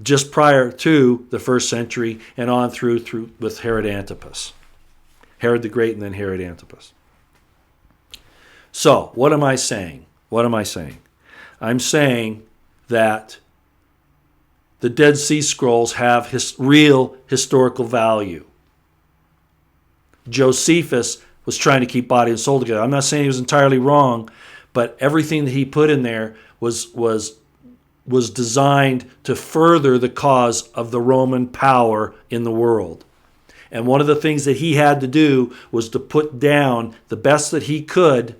just prior to the first century and on through with Herod Antipas. Herod the Great and then Herod Antipas. So, what am I saying? I'm saying that the Dead Sea Scrolls have real historical value. Josephus was trying to keep body and soul together. I'm not saying he was entirely wrong, but everything that he put in there was designed to further the cause of the Roman power in the world. And one of the things that he had to do was to put down the best that he could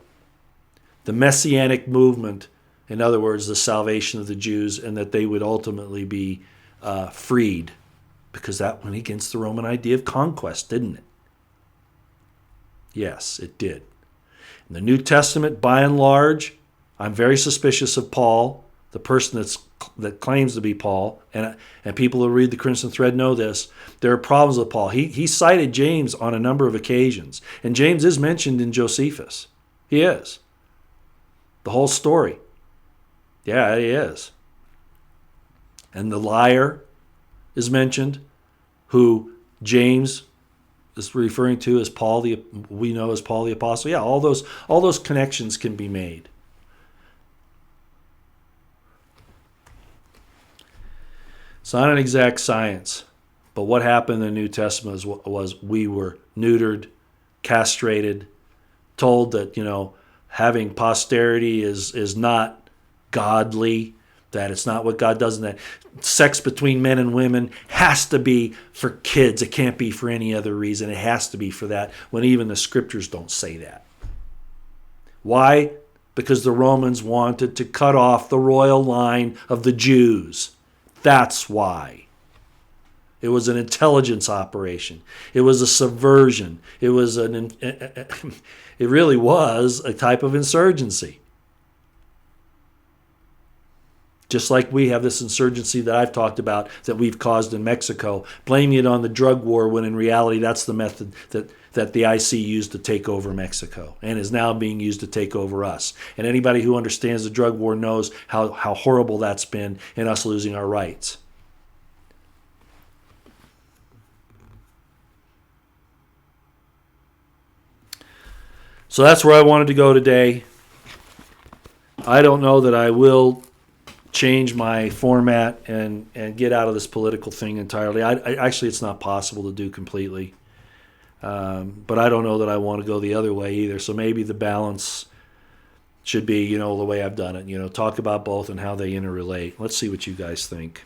the Messianic movement, in other words, the salvation of the Jews, and that they would ultimately be freed, because that went against the Roman idea of conquest, didn't it? Yes, it did. In the New Testament, by and large, I'm very suspicious of Paul, the person that claims to be Paul, and people who read the Crimson Thread know this. There are problems with Paul. He cited James on a number of occasions, and James is mentioned in Josephus. He is. The whole story. Yeah, he is. And the liar is mentioned, who James is referring to as Paul, we know as Paul the Apostle. Yeah, all those connections can be made. It's not an exact science, but what happened in the New Testament was we were neutered, castrated, told that, having posterity is not godly, that it's not what God does, and that sex between men and women has to be for kids. It can't be for any other reason. It has to be for that, when even the scriptures don't say that. Why? Because the Romans wanted to cut off the royal line of the Jews. That's why. It was an intelligence operation. It was a subversion. It really was a type of insurgency. Just like we have this insurgency that I've talked about that we've caused in Mexico, blaming it on the drug war, when in reality that's the method that the IC used to take over Mexico and is now being used to take over us. And anybody who understands the drug war knows how horrible that's been in us losing our rights. So that's where I wanted to go today. I don't know that I will change my format and get out of this political thing entirely. I actually, it's not possible to do completely. But I don't know that I want to go the other way either. So maybe the balance should be, the way I've done it. Talk about both and how they interrelate. Let's see what you guys think.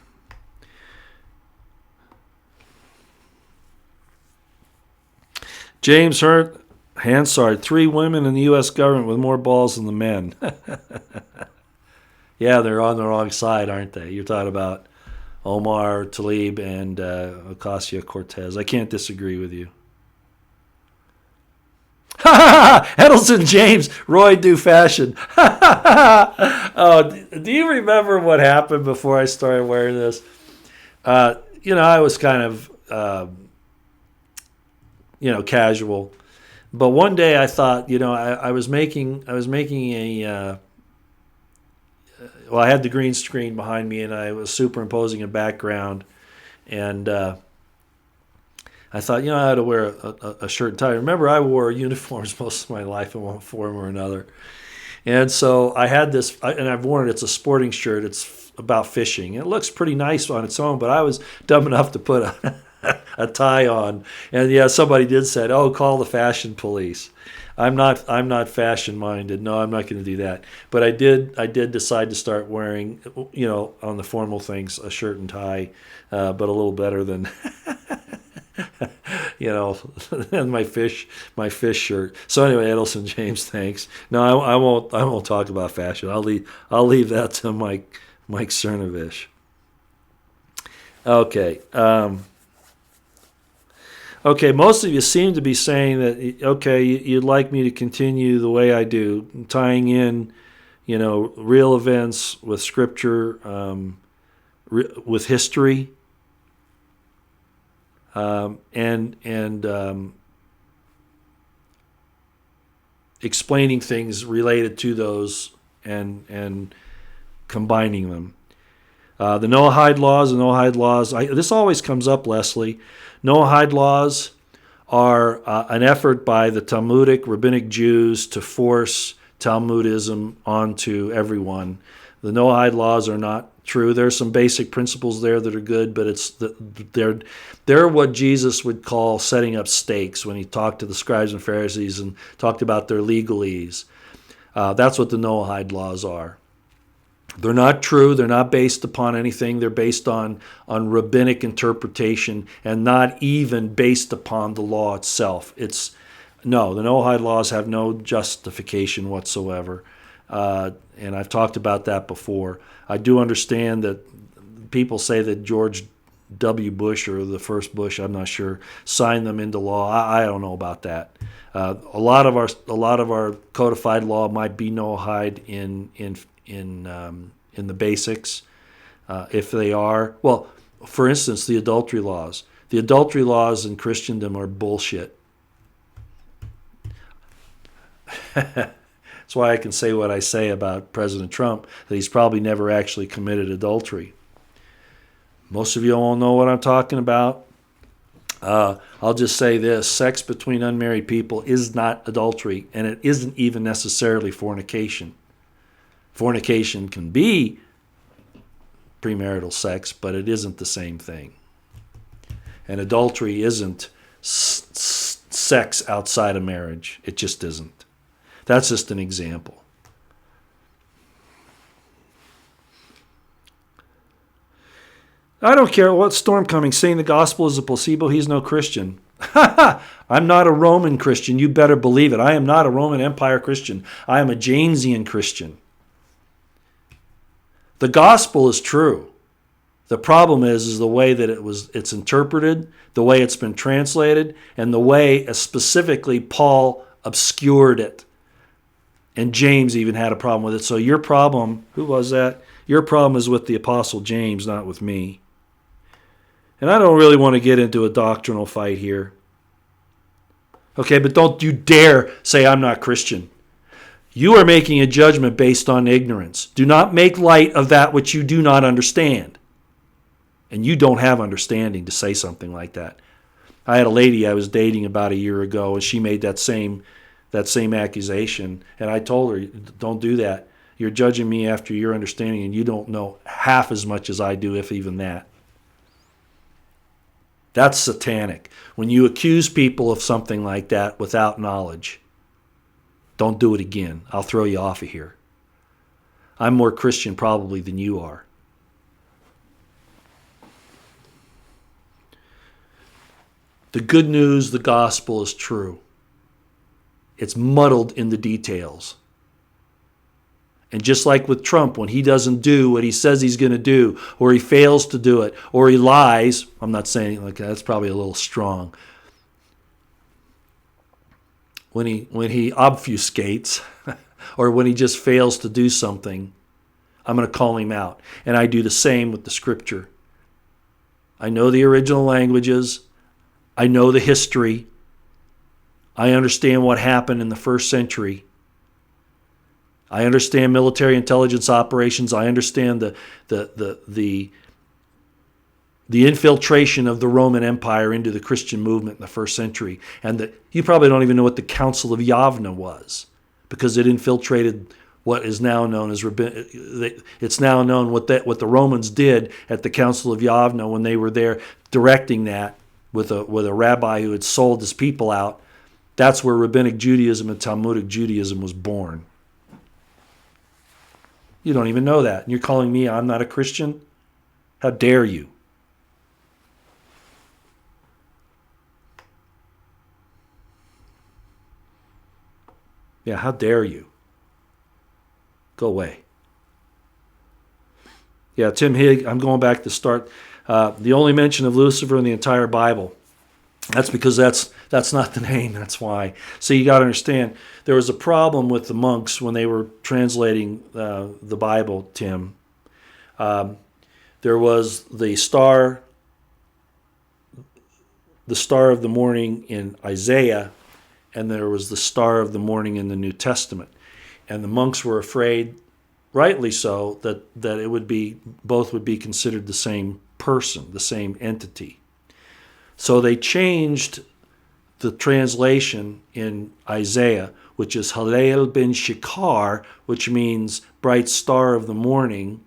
James Hansard, 3 women in the U.S. government with more balls than the men. Yeah, they're on the wrong side, aren't they? You're talking about Omar Tlaib and Ocasio-Cortez. I can't disagree with you. Edelson James, Roy do fashion. Oh, do you remember what happened before I started wearing this? I was kind of, casual. But one day I thought, I was making a, I had the green screen behind me and I was superimposing a background, and I thought, I had to wear a shirt and tie. Remember, I wore uniforms most of my life in one form or another. And so I had this, and I've worn it. It's a sporting shirt. It's about fishing. It looks pretty nice on its own, but I was dumb enough to put a tie on. And yeah, somebody did say, call the fashion police. I'm not fashion minded. No, I'm not going to do that. But I did decide to start wearing, on the formal things, a shirt and tie, but a little better than than my fish shirt. So anyway, Edelson James, thanks. No, I won't talk about fashion. I'll leave that to Mike Cernovich. Okay. Okay, most of you seem to be saying that, okay, you'd like me to continue the way I do, tying in, real events with scripture, with history, and explaining things related to those and combining them. The Noahide Laws, this always comes up, Leslie. Noahide Laws are an effort by the Talmudic rabbinic Jews to force Talmudism onto everyone. The Noahide Laws are not true. There are some basic principles there that are good, but they're what Jesus would call setting up stakes when he talked to the scribes and Pharisees and talked about their legalese. That's what the Noahide Laws are. They're not true. They're not based upon anything. They're based on rabbinic interpretation and not even based upon the law itself. The Noahide Laws have no justification whatsoever. And I've talked about that before. I do understand that people say that George W. Bush, or the first Bush, I'm not sure, signed them into law. I don't know about that. A lot of our codified law might be Noahide in the basics, if they are. Well, for instance, the adultery laws. The adultery laws in Christendom are bullshit. That's why I can say what I say about President Trump, that he's probably never actually committed adultery. Most of you all know what I'm talking about. I'll just say this: sex between unmarried people is not adultery, and it isn't even necessarily fornication. Fornication can be premarital sex, but it isn't the same thing. And adultery isn't sex outside of marriage. It just isn't. That's just an example. I don't care what storm coming, saying the gospel is a placebo, he's no Christian. I'm not a Roman Christian. You better believe it. I am not a Roman Empire Christian. I am a Jamesian Christian. The gospel is true. The problem is the way that it's interpreted, the way it's been translated, and the way specifically Paul obscured it. And James even had a problem with it. So your problem, who was that? Your problem is with the Apostle James, not with me. And I don't really want to get into a doctrinal fight here. Okay, but don't you dare say I'm not Christian. You are making a judgment based on ignorance. Do not make light of that which you do not understand. And you don't have understanding to say something like that. I had a lady I was dating about a year ago, and she made that same accusation. And I told her, don't do that. You're judging me after your understanding, and you don't know half as much as I do, if even that. That's satanic. When you accuse people of something like that without knowledge, don't do it again. I'll throw you off of here. I'm more Christian probably than you are. The good news, the gospel, is true. It's muddled in the details. And just like with Trump, when he doesn't do what he says he's going to do, or he fails to do it, or he lies, I'm not saying like that, that's probably a little strong. When he obfuscates, or when he just fails to do something, I'm going to call him out. And I do the same with the scripture. I know the original languages. I know the history. I understand what happened in the first century. I understand military intelligence operations. I understand the infiltration of the Roman Empire into the Christian movement in the first century. And you probably don't even know what the Council of Yavne was, because it infiltrated what is now known as it's now known what the Romans did at the Council of Yavne when they were there directing that with a rabbi who had sold his people out That's where Rabbinic Judaism and Talmudic Judaism was born. You don't even know that. And you're calling me I'm not a Christian? How dare you? Yeah, how dare you? Go away. Yeah, Tim Higg, I'm going back to start. The only mention of Lucifer in the entire Bible. That's because that's not the name. That's why. So you got to understand, there was a problem with the monks when they were translating the Bible, Tim. There was the star of the morning in Isaiah, and there was the star of the morning in the New Testament. And the monks were afraid, rightly so, that it would be both would be considered the same person, the same entity. So they changed the translation in Isaiah, which is Halel ben Shikar, which means bright star of the morning.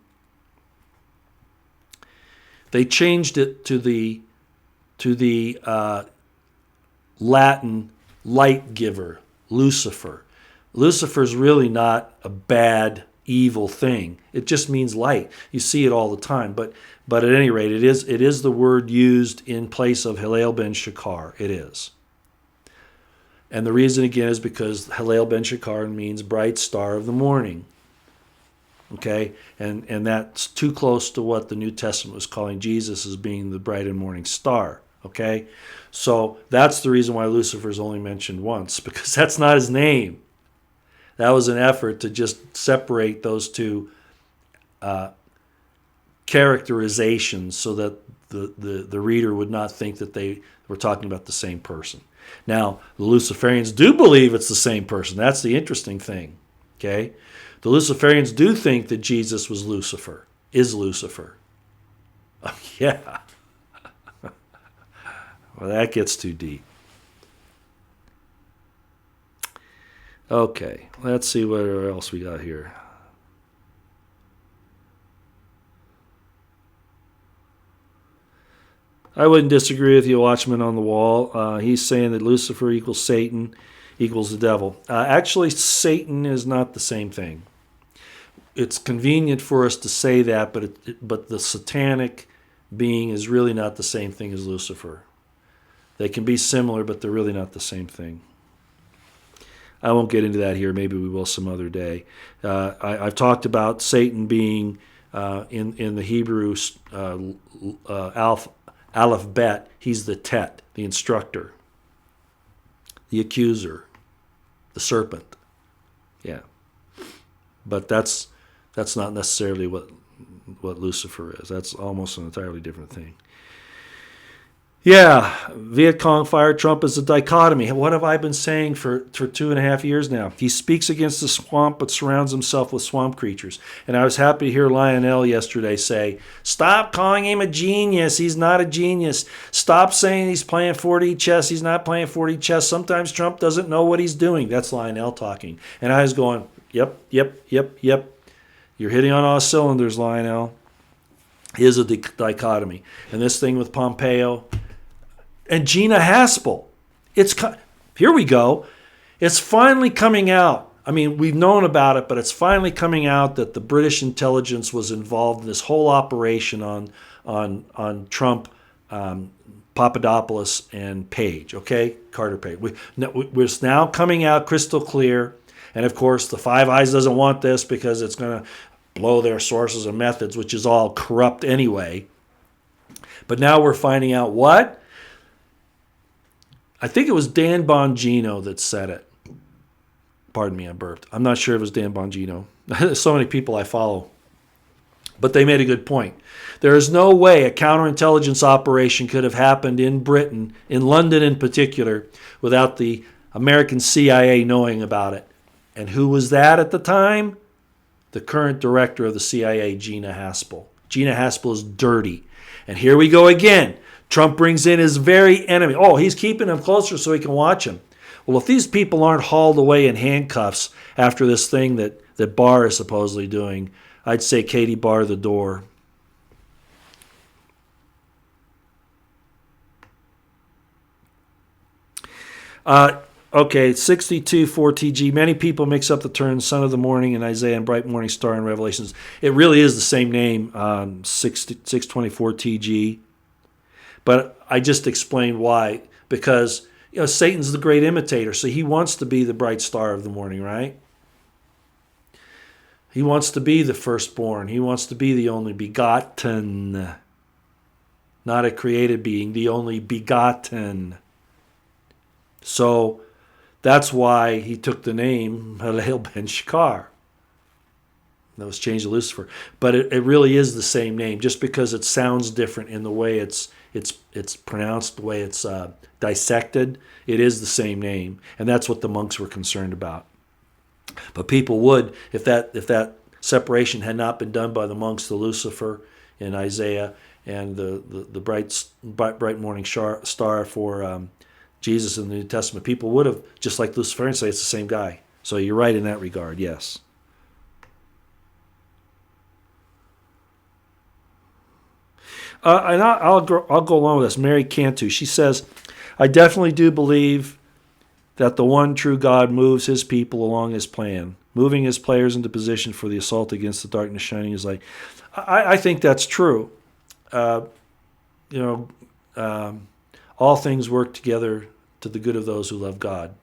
They changed it to the Latin light giver, Lucifer. Lucifer's really not a bad, evil thing. It just means light. You see it all the time. But at any rate, it is the word used in place of Halel ben Shakar. It is. And the reason, again, is because Halel ben Shakar means bright star of the morning. Okay? And that's too close to what the New Testament was calling Jesus as being the bright and morning star. Okay? So that's the reason why Lucifer is only mentioned once, because that's not his name. That was an effort to just separate those two characterizations so that the reader would not think that they were talking about the same person. Now, the Luciferians do believe it's the same person. That's the interesting thing. Okay? The Luciferians do think that Jesus was Lucifer, is Lucifer. Oh, yeah. Well, that gets too deep. Okay, let's see what else we got here. I wouldn't disagree with you, Watchman on the Wall. He's saying that Lucifer equals Satan equals the devil. Actually, Satan is not the same thing. It's convenient for us to say that, but the satanic being is really not the same thing as Lucifer. They can be similar, but they're really not the same thing. I won't get into that here. Maybe we will some other day. I've talked about Satan being in the Hebrew Aleph Bet. He's the Tet, the instructor, the accuser, the serpent. Yeah, but that's not necessarily what Lucifer is. That's almost an entirely different thing. Yeah, Viet Cong fired Trump as a dichotomy. What have I been saying for 2.5 years now? He speaks against the swamp but surrounds himself with swamp creatures. And I was happy to hear Lionel yesterday say, stop calling him a genius. He's not a genius. Stop saying he's playing 4D chess. He's not playing 4D chess. Sometimes Trump doesn't know what he's doing. That's Lionel talking. And I was going, yep. You're hitting on all cylinders, Lionel. Is a dichotomy. And this thing with Pompeo and Gina Haspel. Here we go. It's finally coming out. I mean, we've known about it, but it's finally coming out that the British intelligence was involved in this whole operation on Trump, Papadopoulos, and Page. Okay, Carter Page. We're now coming out crystal clear, and of course, the Five Eyes doesn't want this because it's going to blow their sources and methods, which is all corrupt anyway. But now we're finding out what? I think it was Dan Bongino that said it. Pardon me, I burped. I'm not sure it was Dan Bongino. There's so many people I follow. But they made a good point. There is no way a counterintelligence operation could have happened in Britain, in London in particular, without the American CIA knowing about it. And who was that at the time? The current director of the CIA, Gina Haspel. Gina Haspel is dirty. And here we go again. Trump brings in his very enemy. Oh, he's keeping him closer so he can watch him. Well, if these people aren't hauled away in handcuffs after this thing that Barr is supposedly doing, I'd say Katie bar the door. Okay, 62 4TG. Many people mix up the term son of the morning in Isaiah and bright morning star in Revelations. It really is the same name, 624 TG. But I just explained why. Because Satan's the great imitator, so he wants to be the bright star of the morning, right? He wants to be the firstborn. He wants to be the only begotten. Not a created being, the only begotten. So that's why he took the name Halel ben Shakar. That was changed to Lucifer. But it really is the same name, just because it sounds different in the way it's pronounced, the way it's dissected. It is the same name, and that's what the monks were concerned about. But people would, if that separation had not been done by the monks, the Lucifer in Isaiah and the bright morning star for Jesus in the New Testament, people would have, just like Lucifer, say it's the same guy. So you're right in that regard, yes. And I'll go along with this. Mary Cantu, she says, I definitely do believe that the one true God moves his people along his plan, moving his players into position for the assault against the darkness, shining his light. I think that's true. All things work together to the good of those who love God.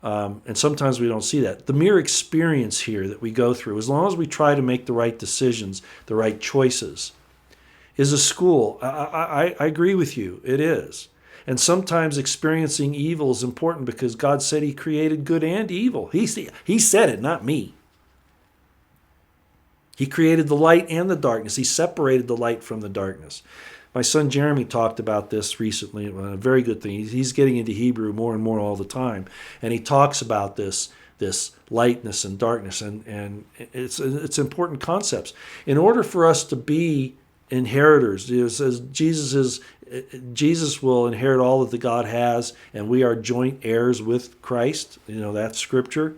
And sometimes we don't see that. The mere experience here that we go through, as long as we try to make the right decisions, the right choices, is a school. I agree with you. It is. And sometimes experiencing evil is important because God said he created good and evil. He said it, not me. He created the light and the darkness. He separated the light from the darkness. My son Jeremy talked about this recently, a very good thing. He's getting into Hebrew more and more all the time. And he talks about this lightness and darkness, and it's important concepts. In order for us to be inheritors, it says Jesus will inherit all that the God has, and we are joint heirs with Christ. That's scripture.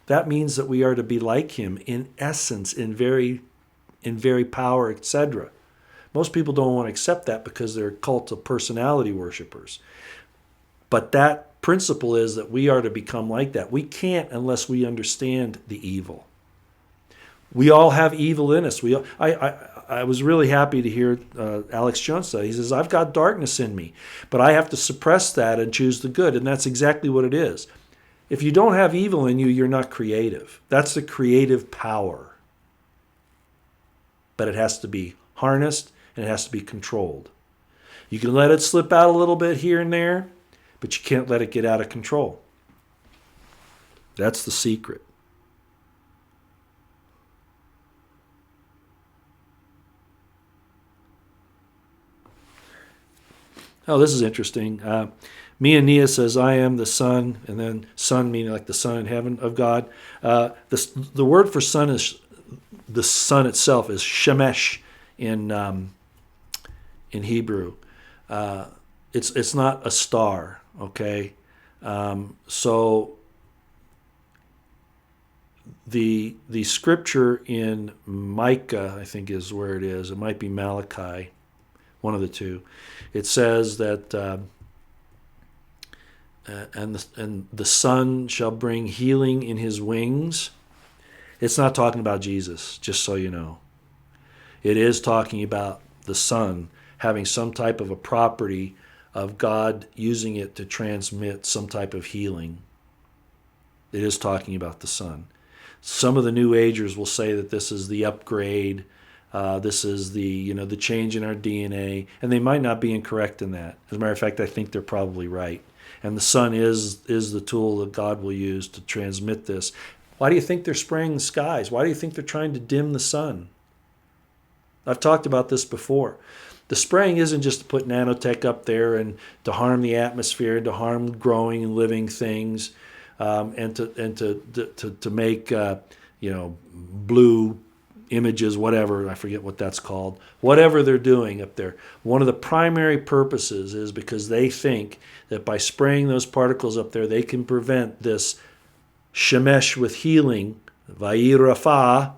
That means that we are to be like him in essence, in very power, etc. Most people don't want to accept that because they're cult of personality worshipers. But that principle is that we are to become like that. We can't unless we understand the evil. We all have evil in us. I was really happy to hear Alex Jones say. He says, I've got darkness in me, but I have to suppress that and choose the good. And that's exactly what it is. If you don't have evil in you, you're not creative. That's the creative power. But it has to be harnessed and it has to be controlled. You can let it slip out a little bit here and there, but you can't let it get out of control. That's the secret. Oh, this is interesting. Mia Nia says, I am the Son, and then Son meaning like the Son in heaven of God. The word for Son is, the Son itself is Shemesh in Hebrew. It's not a star, okay? So the scripture in Micah, I think is where it is. It might be Malachi, one of the two. It says that and the Son shall bring healing in his wings. It's not talking about Jesus, just so you know. It is talking about the Son having some type of a property of God using it to transmit some type of healing. It is talking about the Son. Some of the New Agers will say that this is the upgrade. This is the change in our DNA, and they might not be incorrect in that. As a matter of fact, I think they're probably right. And the Son is the tool that God will use to transmit this. Why do you think they're spraying the skies? Why do you think they're trying to dim the sun? I've talked about this before. The spraying isn't just to put nanotech up there and to harm the atmosphere and to harm growing and living things, and to make blue images, whatever, I forget what that's called, whatever they're doing up there. One of the primary purposes is because they think that by spraying those particles up there, they can prevent this shemesh with healing, vayirafa,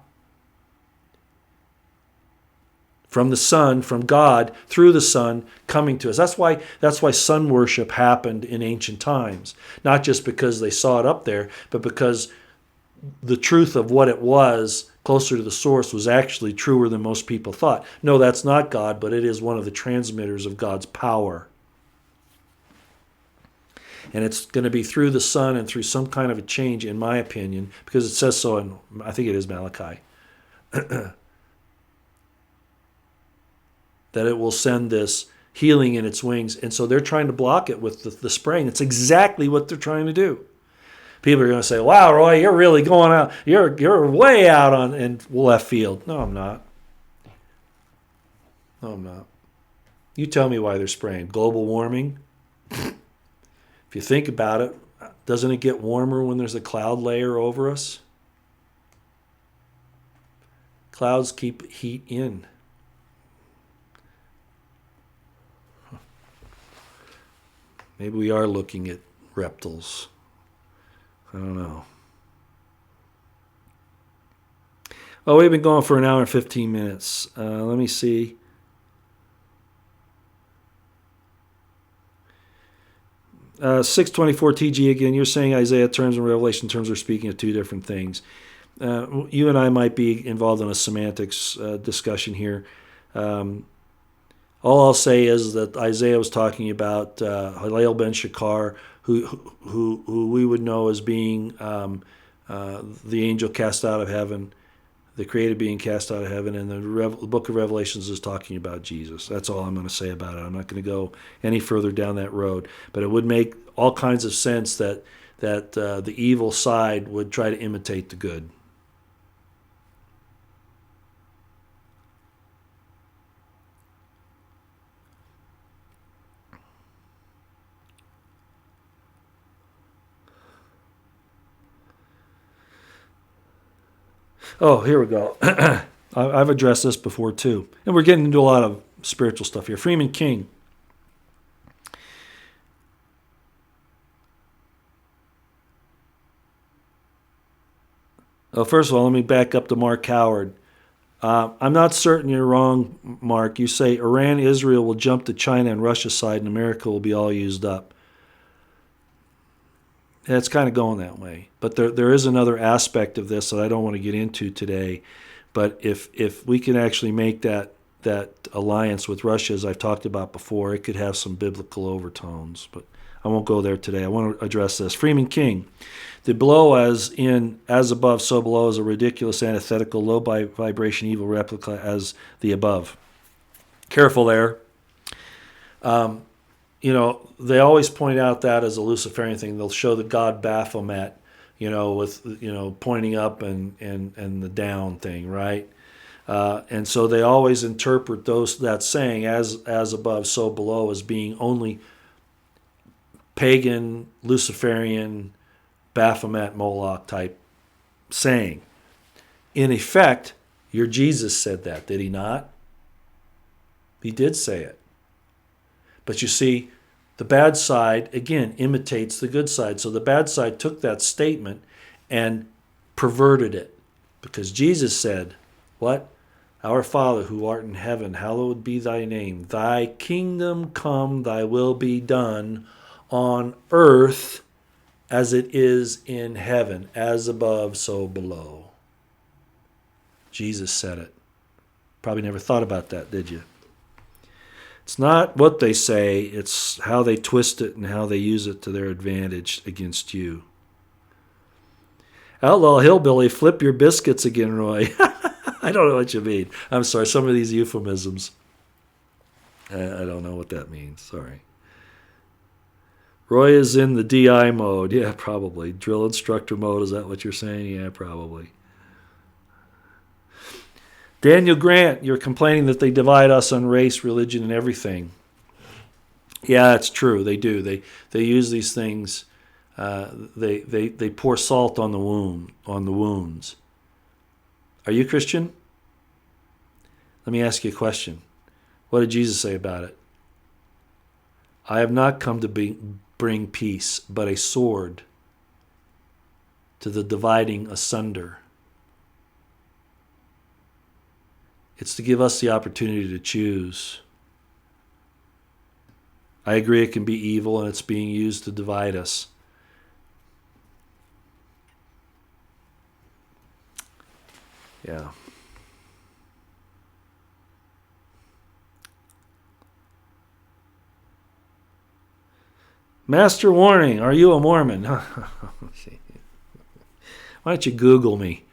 from the Son, from God, through the Son, coming to us. That's why sun worship happened in ancient times. Not just because they saw it up there, but because the truth of what it was closer to the source was actually truer than most people thought. No, that's not God, but it is one of the transmitters of God's power. And it's going to be through the Son and through some kind of a change, in my opinion, because it says so in, I think it is Malachi, that it will send this healing in its wings. And so they're trying to block it with the spraying. It's exactly what they're trying to do. People are going to say, wow, Roy, you're really going out. You're way out on in left field. No, I'm not. No, I'm not. You tell me why they're spraying. Global warming? If you think about it, doesn't it get warmer when there's a cloud layer over us? Clouds keep heat in. Maybe we are looking at reptiles. I don't know. Oh, we've been going for an hour and 15 minutes. Let me see. 624 TG again. You're saying Isaiah terms and Revelation terms are speaking of two different things. You and I might be involved in a semantics discussion here. All I'll say is that Isaiah was talking about Hillel ben Shakar, who we would know as being the angel cast out of heaven, the created being cast out of heaven, and the book of Revelations is talking about Jesus. That's all I'm going to say about it. I'm not going to go any further down that road. But it would make all kinds of sense that the evil side would try to imitate the good. Oh, here we go. I've addressed this before too. And we're getting into a lot of spiritual stuff here. Freeman King. Oh, first of all, let me back up to Mark Howard. I'm not certain you're wrong, Mark. You say Iran, Israel will jump to China and Russia's side and America will be all used up. Yeah, it's kind of going that way. But there is another aspect of this that I don't want to get into today. But if we can actually make that alliance with Russia, as I've talked about before, it could have some biblical overtones. But I won't go there today. I want to address this. Freeman King. The below as above, so below is a ridiculous, antithetical, low vibration, evil replica as the above. Careful there. They always point out that as a Luciferian thing. They'll show the god Baphomet, with pointing up and the down thing, right? And so they always interpret that saying as above, so below as being only pagan, Luciferian, Baphomet, Moloch type saying. In effect, your Jesus said that, did he not? He did say it. But you see, the bad side, again, imitates the good side. So the bad side took that statement and perverted it. Because Jesus said, what? Our Father who art in heaven, hallowed be thy name. Thy kingdom come, thy will be done on earth as it is in heaven, as above, so below. Jesus said it. Probably never thought about that, did you? It's not what they say, it's how they twist it and how they use it to their advantage against you. Outlaw Hillbilly, flip your biscuits again, Roy. I don't know what you mean. I'm sorry, some of these euphemisms. I don't know what that means, sorry. Roy is in the DI mode. Yeah, probably. Drill instructor mode, is that what you're saying? Yeah, probably. Daniel Grant, you're complaining that they divide us on race, religion, and everything. Yeah, that's true. They do. They use these things. They pour salt on the wounds. Are you Christian? Let me ask you a question. What did Jesus say about it? I have not come to bring peace, but a sword to the dividing asunder. It's to give us the opportunity to choose. I agree it can be evil and it's being used to divide us. Yeah. Master warning, are you a Mormon? Why don't you Google me?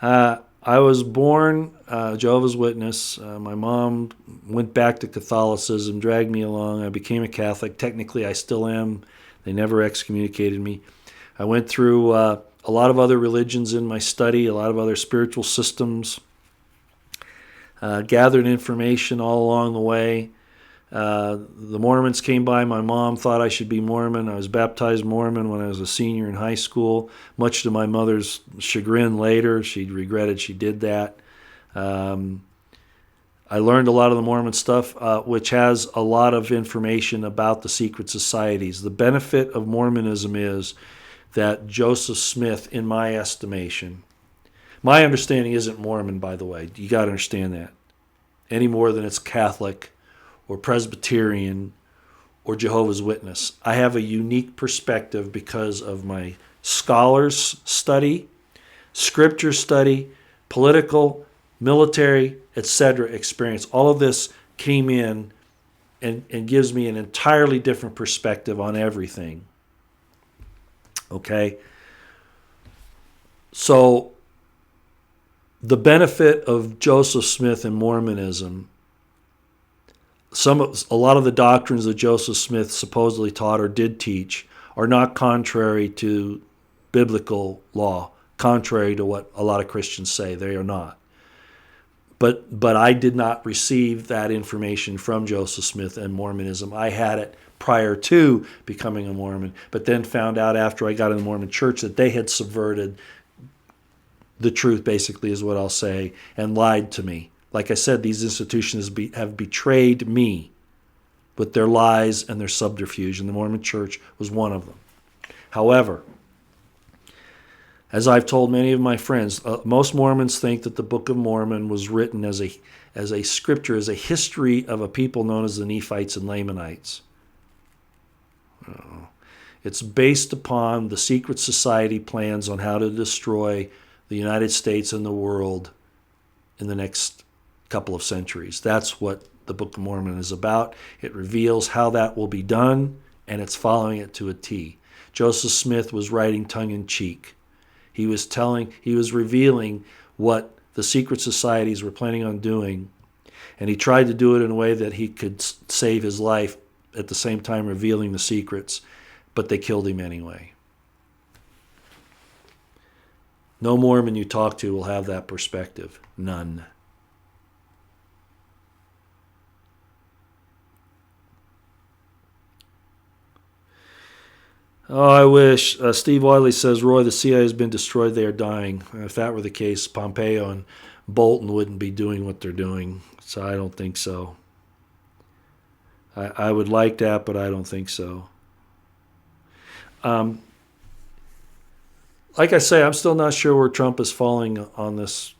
I was born Jehovah's Witness. My mom went back to Catholicism, dragged me along. I became a Catholic. Technically, I still am. They never excommunicated me. I went through a lot of other religions in my study, a lot of other spiritual systems, gathered information all along the way. The Mormons came by. My mom thought I should be Mormon. I was baptized Mormon when I was a senior in high school, much to my mother's chagrin later. She regretted she did that. I learned a lot of the Mormon stuff, which has a lot of information about the secret societies. The benefit of Mormonism is that Joseph Smith, in my estimation, my understanding isn't Mormon, by the way. You got to understand that. Any more than it's Catholic or Presbyterian or Jehovah's Witness. I have a unique perspective because of my scholars study, scripture study, political, military, etc. experience. All of this came in and gives me an entirely different perspective on everything. Okay? So, the benefit of Joseph Smith and Mormonism, a lot of the doctrines that Joseph Smith supposedly taught or did teach are not contrary to biblical law, contrary to what a lot of Christians say. They are not. But I did not receive that information from Joseph Smith and Mormonism. I had it prior to becoming a Mormon, but then found out after I got in the Mormon church that they had subverted the truth, basically, is what I'll say, and lied to me. Like I said, these institutions have betrayed me with their lies and their subterfuge, and the Mormon Church was one of them. However, as I've told many of my friends, most Mormons think that the Book of Mormon was written as a scripture, as a history of a people known as the Nephites and Lamanites. It's based upon the secret society plans on how to destroy the United States and the world in the next couple of centuries. That's what the Book of Mormon is about. It reveals how that will be done, and it's following it to a T. Joseph Smith was writing tongue-in-cheek. He was revealing what the secret societies were planning on doing, and he tried to do it in a way that he could save his life, at the same time revealing the secrets, but they killed him anyway. No Mormon you talk to will have that perspective. None. Oh, I wish. Steve Wiley says, Roy, the CIA has been destroyed. They are dying. If that were the case, Pompeo and Bolton wouldn't be doing what they're doing. So I don't think so. I would like that, but I don't think so. Like I say, I'm still not sure where Trump is falling on this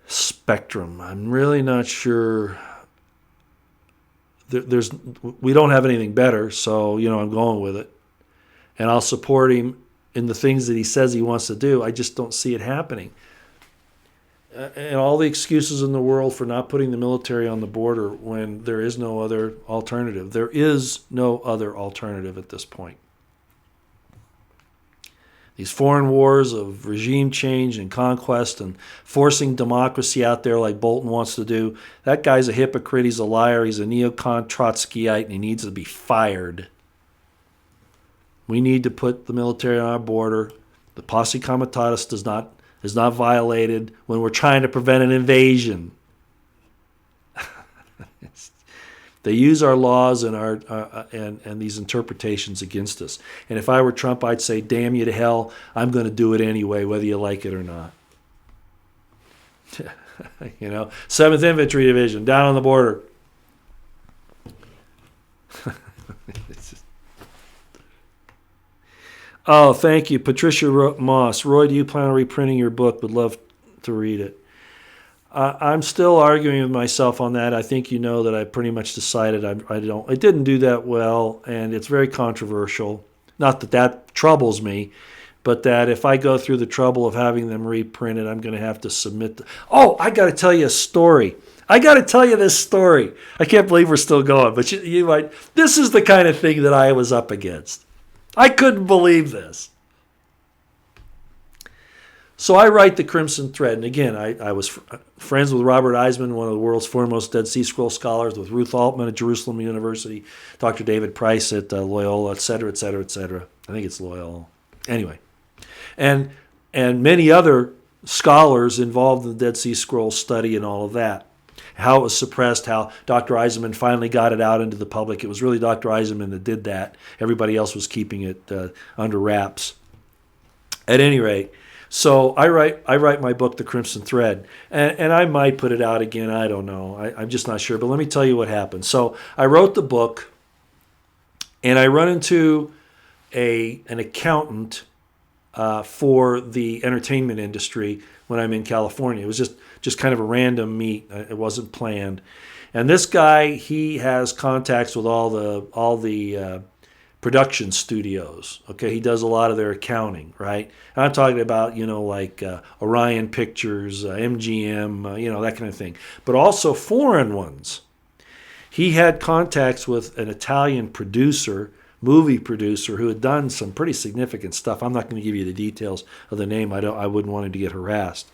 spectrum. I'm really not sure. We don't have anything better, so I'm going with it, and I'll support him in the things that he says he wants to do. I just don't see it happening. And all the excuses in the world for not putting the military on the border when there is no other alternative. There is no other alternative at this point. These foreign wars of regime change and conquest and forcing democracy out there like Bolton wants to do, that guy's a hypocrite, he's a liar, he's a neocon Trotskyite, and he needs to be fired. We need to put the military on our border. The posse comitatus is not violated when we're trying to prevent an invasion. They use our laws and and these interpretations against us. And if I were Trump, I'd say, damn you to hell, I'm going to do it anyway, whether you like it or not. 7th Infantry Division, down on the border. Oh, thank you, Patricia Moss. Roy, do you plan on reprinting your book? Would love to read it. I'm still arguing with myself on that. I think you know that I pretty much decided I don't. It didn't do that well, and it's very controversial. Not that that troubles me, but that if I go through the trouble of having them reprinted, I'm going to have to submit. Oh, I got to tell you a story. I got to tell you this story. I can't believe we're still going, but you might. This is the kind of thing that I was up against. I couldn't believe this. So I write the Crimson Thread, and again, I was friends with Robert Eisman, one of the world's foremost Dead Sea Scroll scholars, with Ruth Altman at Jerusalem University, Dr. David Price at Loyola, et cetera, et cetera, et cetera. I think it's Loyola. Anyway, and many other scholars involved in the Dead Sea Scroll study and all of that. How it was suppressed, how Dr. Eisman finally got it out into the public. It was really Dr. Eisman that did that. Everybody else was keeping it under wraps. At any rate, so I write my book, The Crimson Thread, and I might put it out again. I don't know. I'm just not sure. But let me tell you what happened. So I wrote the book, and I run into an accountant for the entertainment industry when I'm in California. It was just kind of a random meet. It wasn't planned. And this guy, he has contacts with all the production studios. Okay, he does a lot of their accounting, right? And I'm talking about, like Orion Pictures, MGM, that kind of thing. But also foreign ones. He had contacts with an Italian movie producer, who had done some pretty significant stuff. I'm not going to give you the details of the name. I wouldn't want him to get harassed.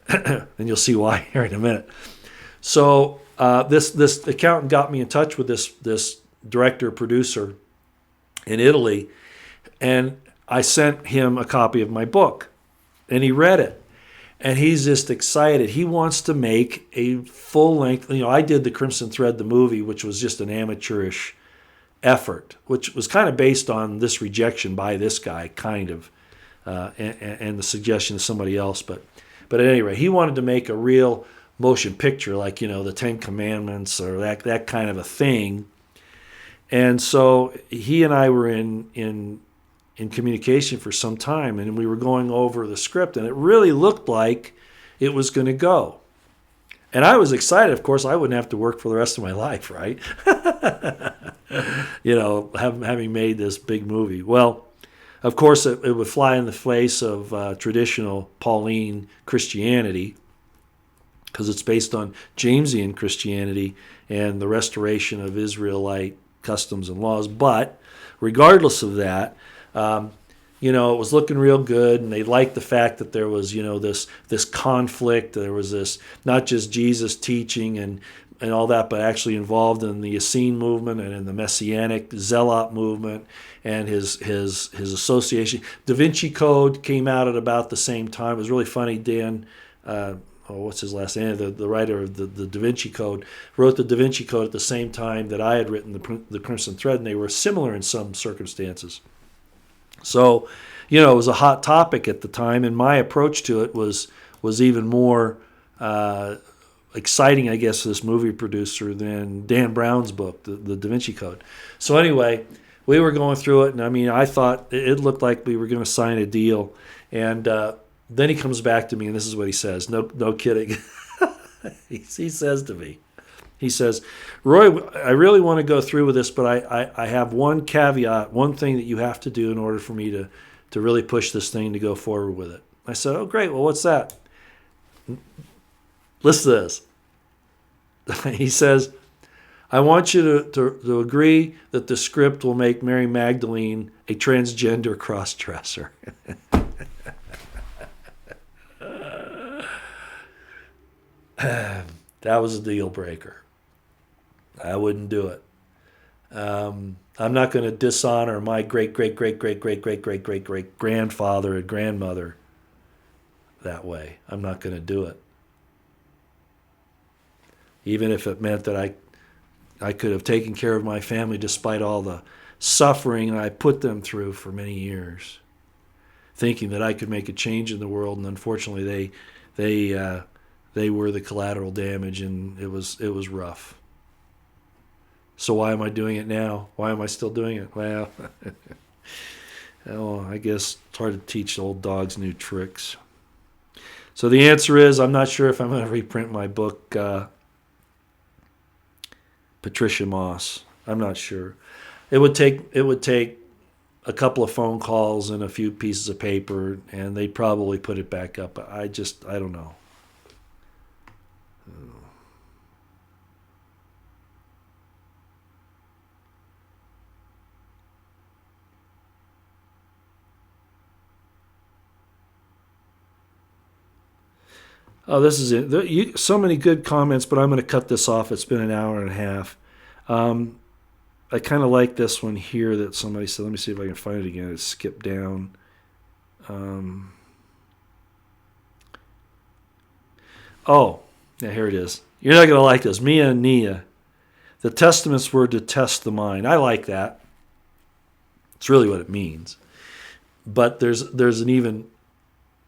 And you'll see why here in a minute. So this accountant got me in touch with this director-producer in Italy, and I sent him a copy of my book, and he read it, and he's just excited. He wants to make a full-length. I did the Crimson Thread, the movie, which was just an amateurish effort, which was kind of based on this rejection by this guy, kind of, and the suggestion of somebody else. But at any rate, he wanted to make a real motion picture, like the Ten Commandments or that kind of a thing. And so he and I were in communication for some time, and we were going over the script, and it really looked like it was going to go. And I was excited. Of course, I wouldn't have to work for the rest of my life, right? Having made this big movie. Well, of course, it would fly in the face of traditional Pauline Christianity, because it's based on Jamesian Christianity and the restoration of Israelite customs and laws. But regardless of that, it was looking real good, and they liked the fact that there was, this conflict. There was this, not just Jesus teaching and all that, but actually involved in the Essene movement and in the Messianic Zealot movement and his association. Da Vinci Code came out at about the same time. It was really funny. Dan, what's his last name? The writer of the Da Vinci Code wrote the Da Vinci Code at the same time that I had written the Crimson Thread, and they were similar in some circumstances. So, it was a hot topic at the time, and my approach to it was even more exciting, I guess, for this movie producer than Dan Brown's book, the Da Vinci Code. So anyway, we were going through it, and I thought it looked like we were going to sign a deal, and then he comes back to me, and this is what he says. No kidding. He says to me, he says, Roy, I really want to go through with this, but I have one caveat, one thing that you have to do in order for me to really push this thing to go forward with it. I said, oh, great. Well, what's that? Listen to this. He says, I want you to agree that the script will make Mary Magdalene a transgender cross-dresser. That was a deal breaker. I wouldn't do it. I'm not going to dishonor my great-great-great-great-great-great-great-great-grandfather and grandmother that way. I'm not going to do it. Even if it meant that I could have taken care of my family despite all the suffering I put them through for many years, thinking that I could make a change in the world, and unfortunately they were the collateral damage, and it was rough. So why am I doing it now? Why am I still doing it? Well, Oh, I guess it's hard to teach old dogs new tricks. So the answer is, I'm not sure if I'm going to reprint my book, Patricia Moss. I'm not sure. It would take a couple of phone calls and a few pieces of paper, and they'd probably put it back up. I don't know. Oh, this is it. So many good comments, but I'm going to cut this off. It's been an hour and a half. I kind of like this one here that somebody said. Let me see if I can find it again. It skipped down. Oh, yeah, here it is. You're not going to like this. Mia and Nia. The testaments were to test the mind. I like that. It's really what it means. But there's an even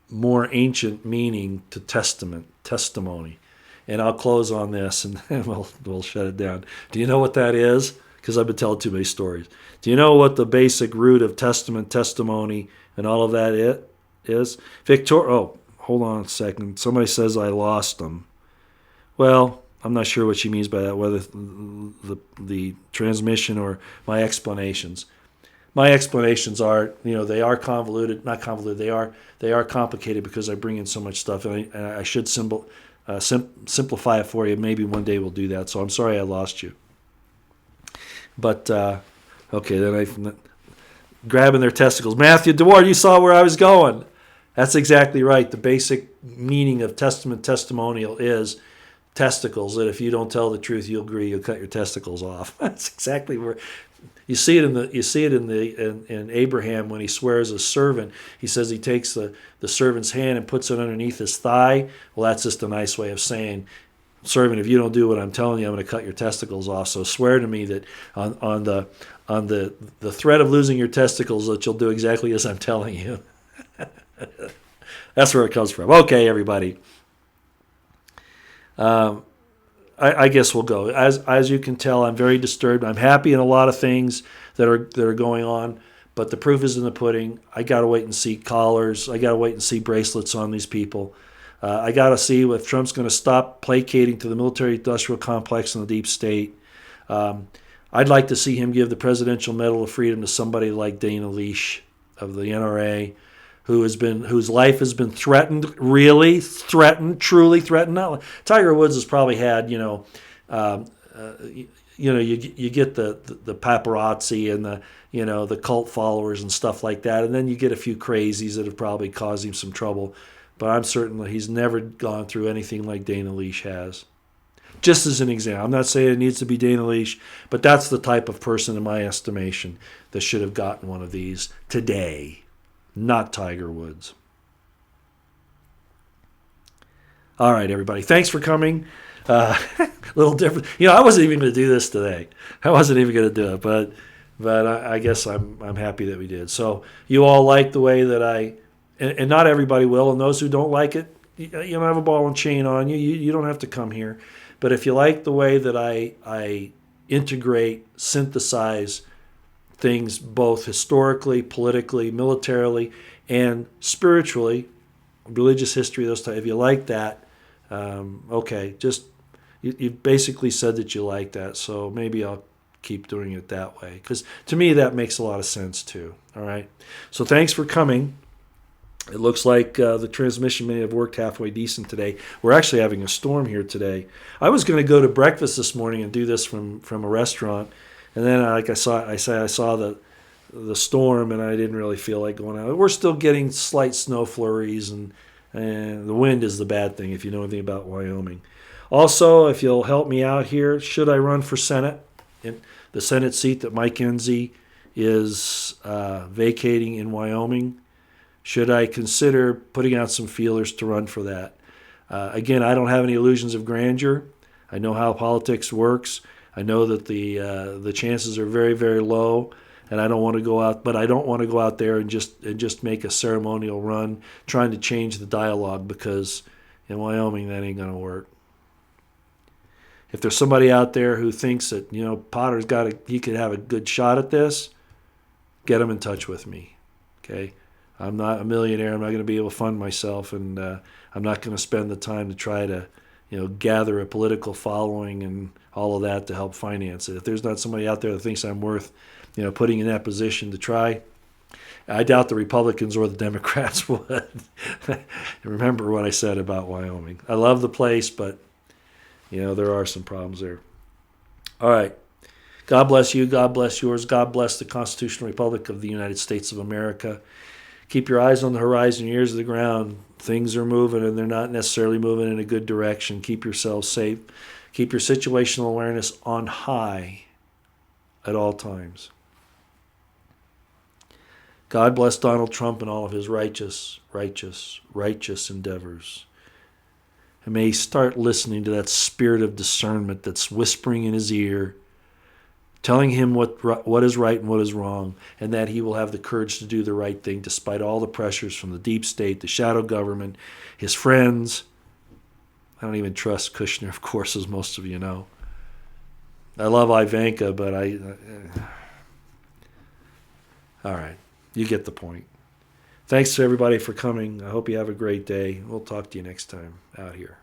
more ancient meaning to testimony. And I'll close on this, and we'll shut it down. Do you know what that is? Because I've been telling too many stories. Do you know what the basic root of testament, testimony, and all of that is? Oh, hold on a second. Somebody says I lost them. Well, I'm not sure what she means by that, whether the transmission or my explanations. My explanations are, they are convoluted, not convoluted. They are complicated because I bring in so much stuff, and I should simplify it for you. Maybe one day we'll do that. So I'm sorry I lost you. But okay, then I grabbing their testicles. Matthew DeWard, you saw where I was going. That's exactly right. The basic meaning of testimonial is testicles. That if you don't tell the truth, you'll cut your testicles off. That's exactly where. You see it in Abraham when he swears a servant. He says he takes the servant's hand and puts it underneath his thigh. Well, that's just a nice way of saying, servant, if you don't do what I'm telling you, I'm going to cut your testicles off. So swear to me that on the threat of losing your testicles that you'll do exactly as I'm telling you. That's where it comes from. Okay, everybody. I guess we'll go. As you can tell, I'm very disturbed. I'm happy in a lot of things that are going on, but the proof is in the pudding. I got to wait and see collars. I got to wait and see bracelets on these people. I got to see if Trump's going to stop placating to the military-industrial complex and the deep state. I'd like to see him give the Presidential Medal of Freedom to somebody like Dana Leash of the NRA, whose life has been threatened, really threatened, truly threatened. Not Tiger Woods has probably had, you get the paparazzi and the cult followers and stuff like that, and then you get a few crazies that have probably caused him some trouble. But I'm certain that he's never gone through anything like Dana Leash has. Just as an example, I'm not saying it needs to be Dana Leash, but that's the type of person, in my estimation, that should have gotten one of these today. Not Tiger Woods. All right, everybody. Thanks for coming. A little different. I wasn't even going to do this today. I wasn't even going to do it, but I guess I'm happy that we did. So you all like the way that and not everybody will, and those who don't like it, you don't have a ball and chain on you. You don't have to come here. But if you like the way that I integrate, synthesize things both historically, politically, militarily, and spiritually, religious history, those types. If you like that, okay, just you basically said that you like that, so maybe I'll keep doing it that way, because to me that makes a lot of sense too. All right, so thanks for coming. It looks like the transmission may have worked halfway decent today. We're actually having a storm here today. I was going to go to breakfast this morning and do this from a restaurant. And then, I saw the storm, and I didn't really feel like going out. We're still getting slight snow flurries, and the wind is the bad thing if you know anything about Wyoming. Also, if you'll help me out here, should I run for Senate? The Senate seat that Mike Enzi is vacating in Wyoming, should I consider putting out some feelers to run for that? Again, I don't have any illusions of grandeur. I know how politics works. I know that the chances are very, very low, and I don't want to go out. But I don't want to go out there and just make a ceremonial run trying to change the dialogue, because in Wyoming that ain't gonna work. If there's somebody out there who thinks that Potter's he could have a good shot at this, get him in touch with me. Okay, I'm not a millionaire. I'm not going to be able to fund myself, and I'm not going to spend the time to try to, gather a political following and all of that to help finance it. If there's not somebody out there that thinks I'm worth, putting in that position to try, I doubt the Republicans or the Democrats would. Remember what I said about Wyoming. I love the place, but, there are some problems there. All right. God bless you. God bless yours. God bless the Constitutional Republic of the United States of America. Keep your eyes on the horizon, your ears to the ground. Things are moving, and they're not necessarily moving in a good direction. Keep yourselves safe. Keep your situational awareness on high at all times. God bless Donald Trump and all of his righteous endeavors. And may he start listening to that spirit of discernment that's whispering in his ear, telling him what is right and what is wrong, and that he will have the courage to do the right thing despite all the pressures from the deep state, the shadow government, his friends. I don't even trust Kushner, of course, as most of you know. I love Ivanka, but all right, you get the point. Thanks to everybody for coming. I hope you have a great day. We'll talk to you next time out here.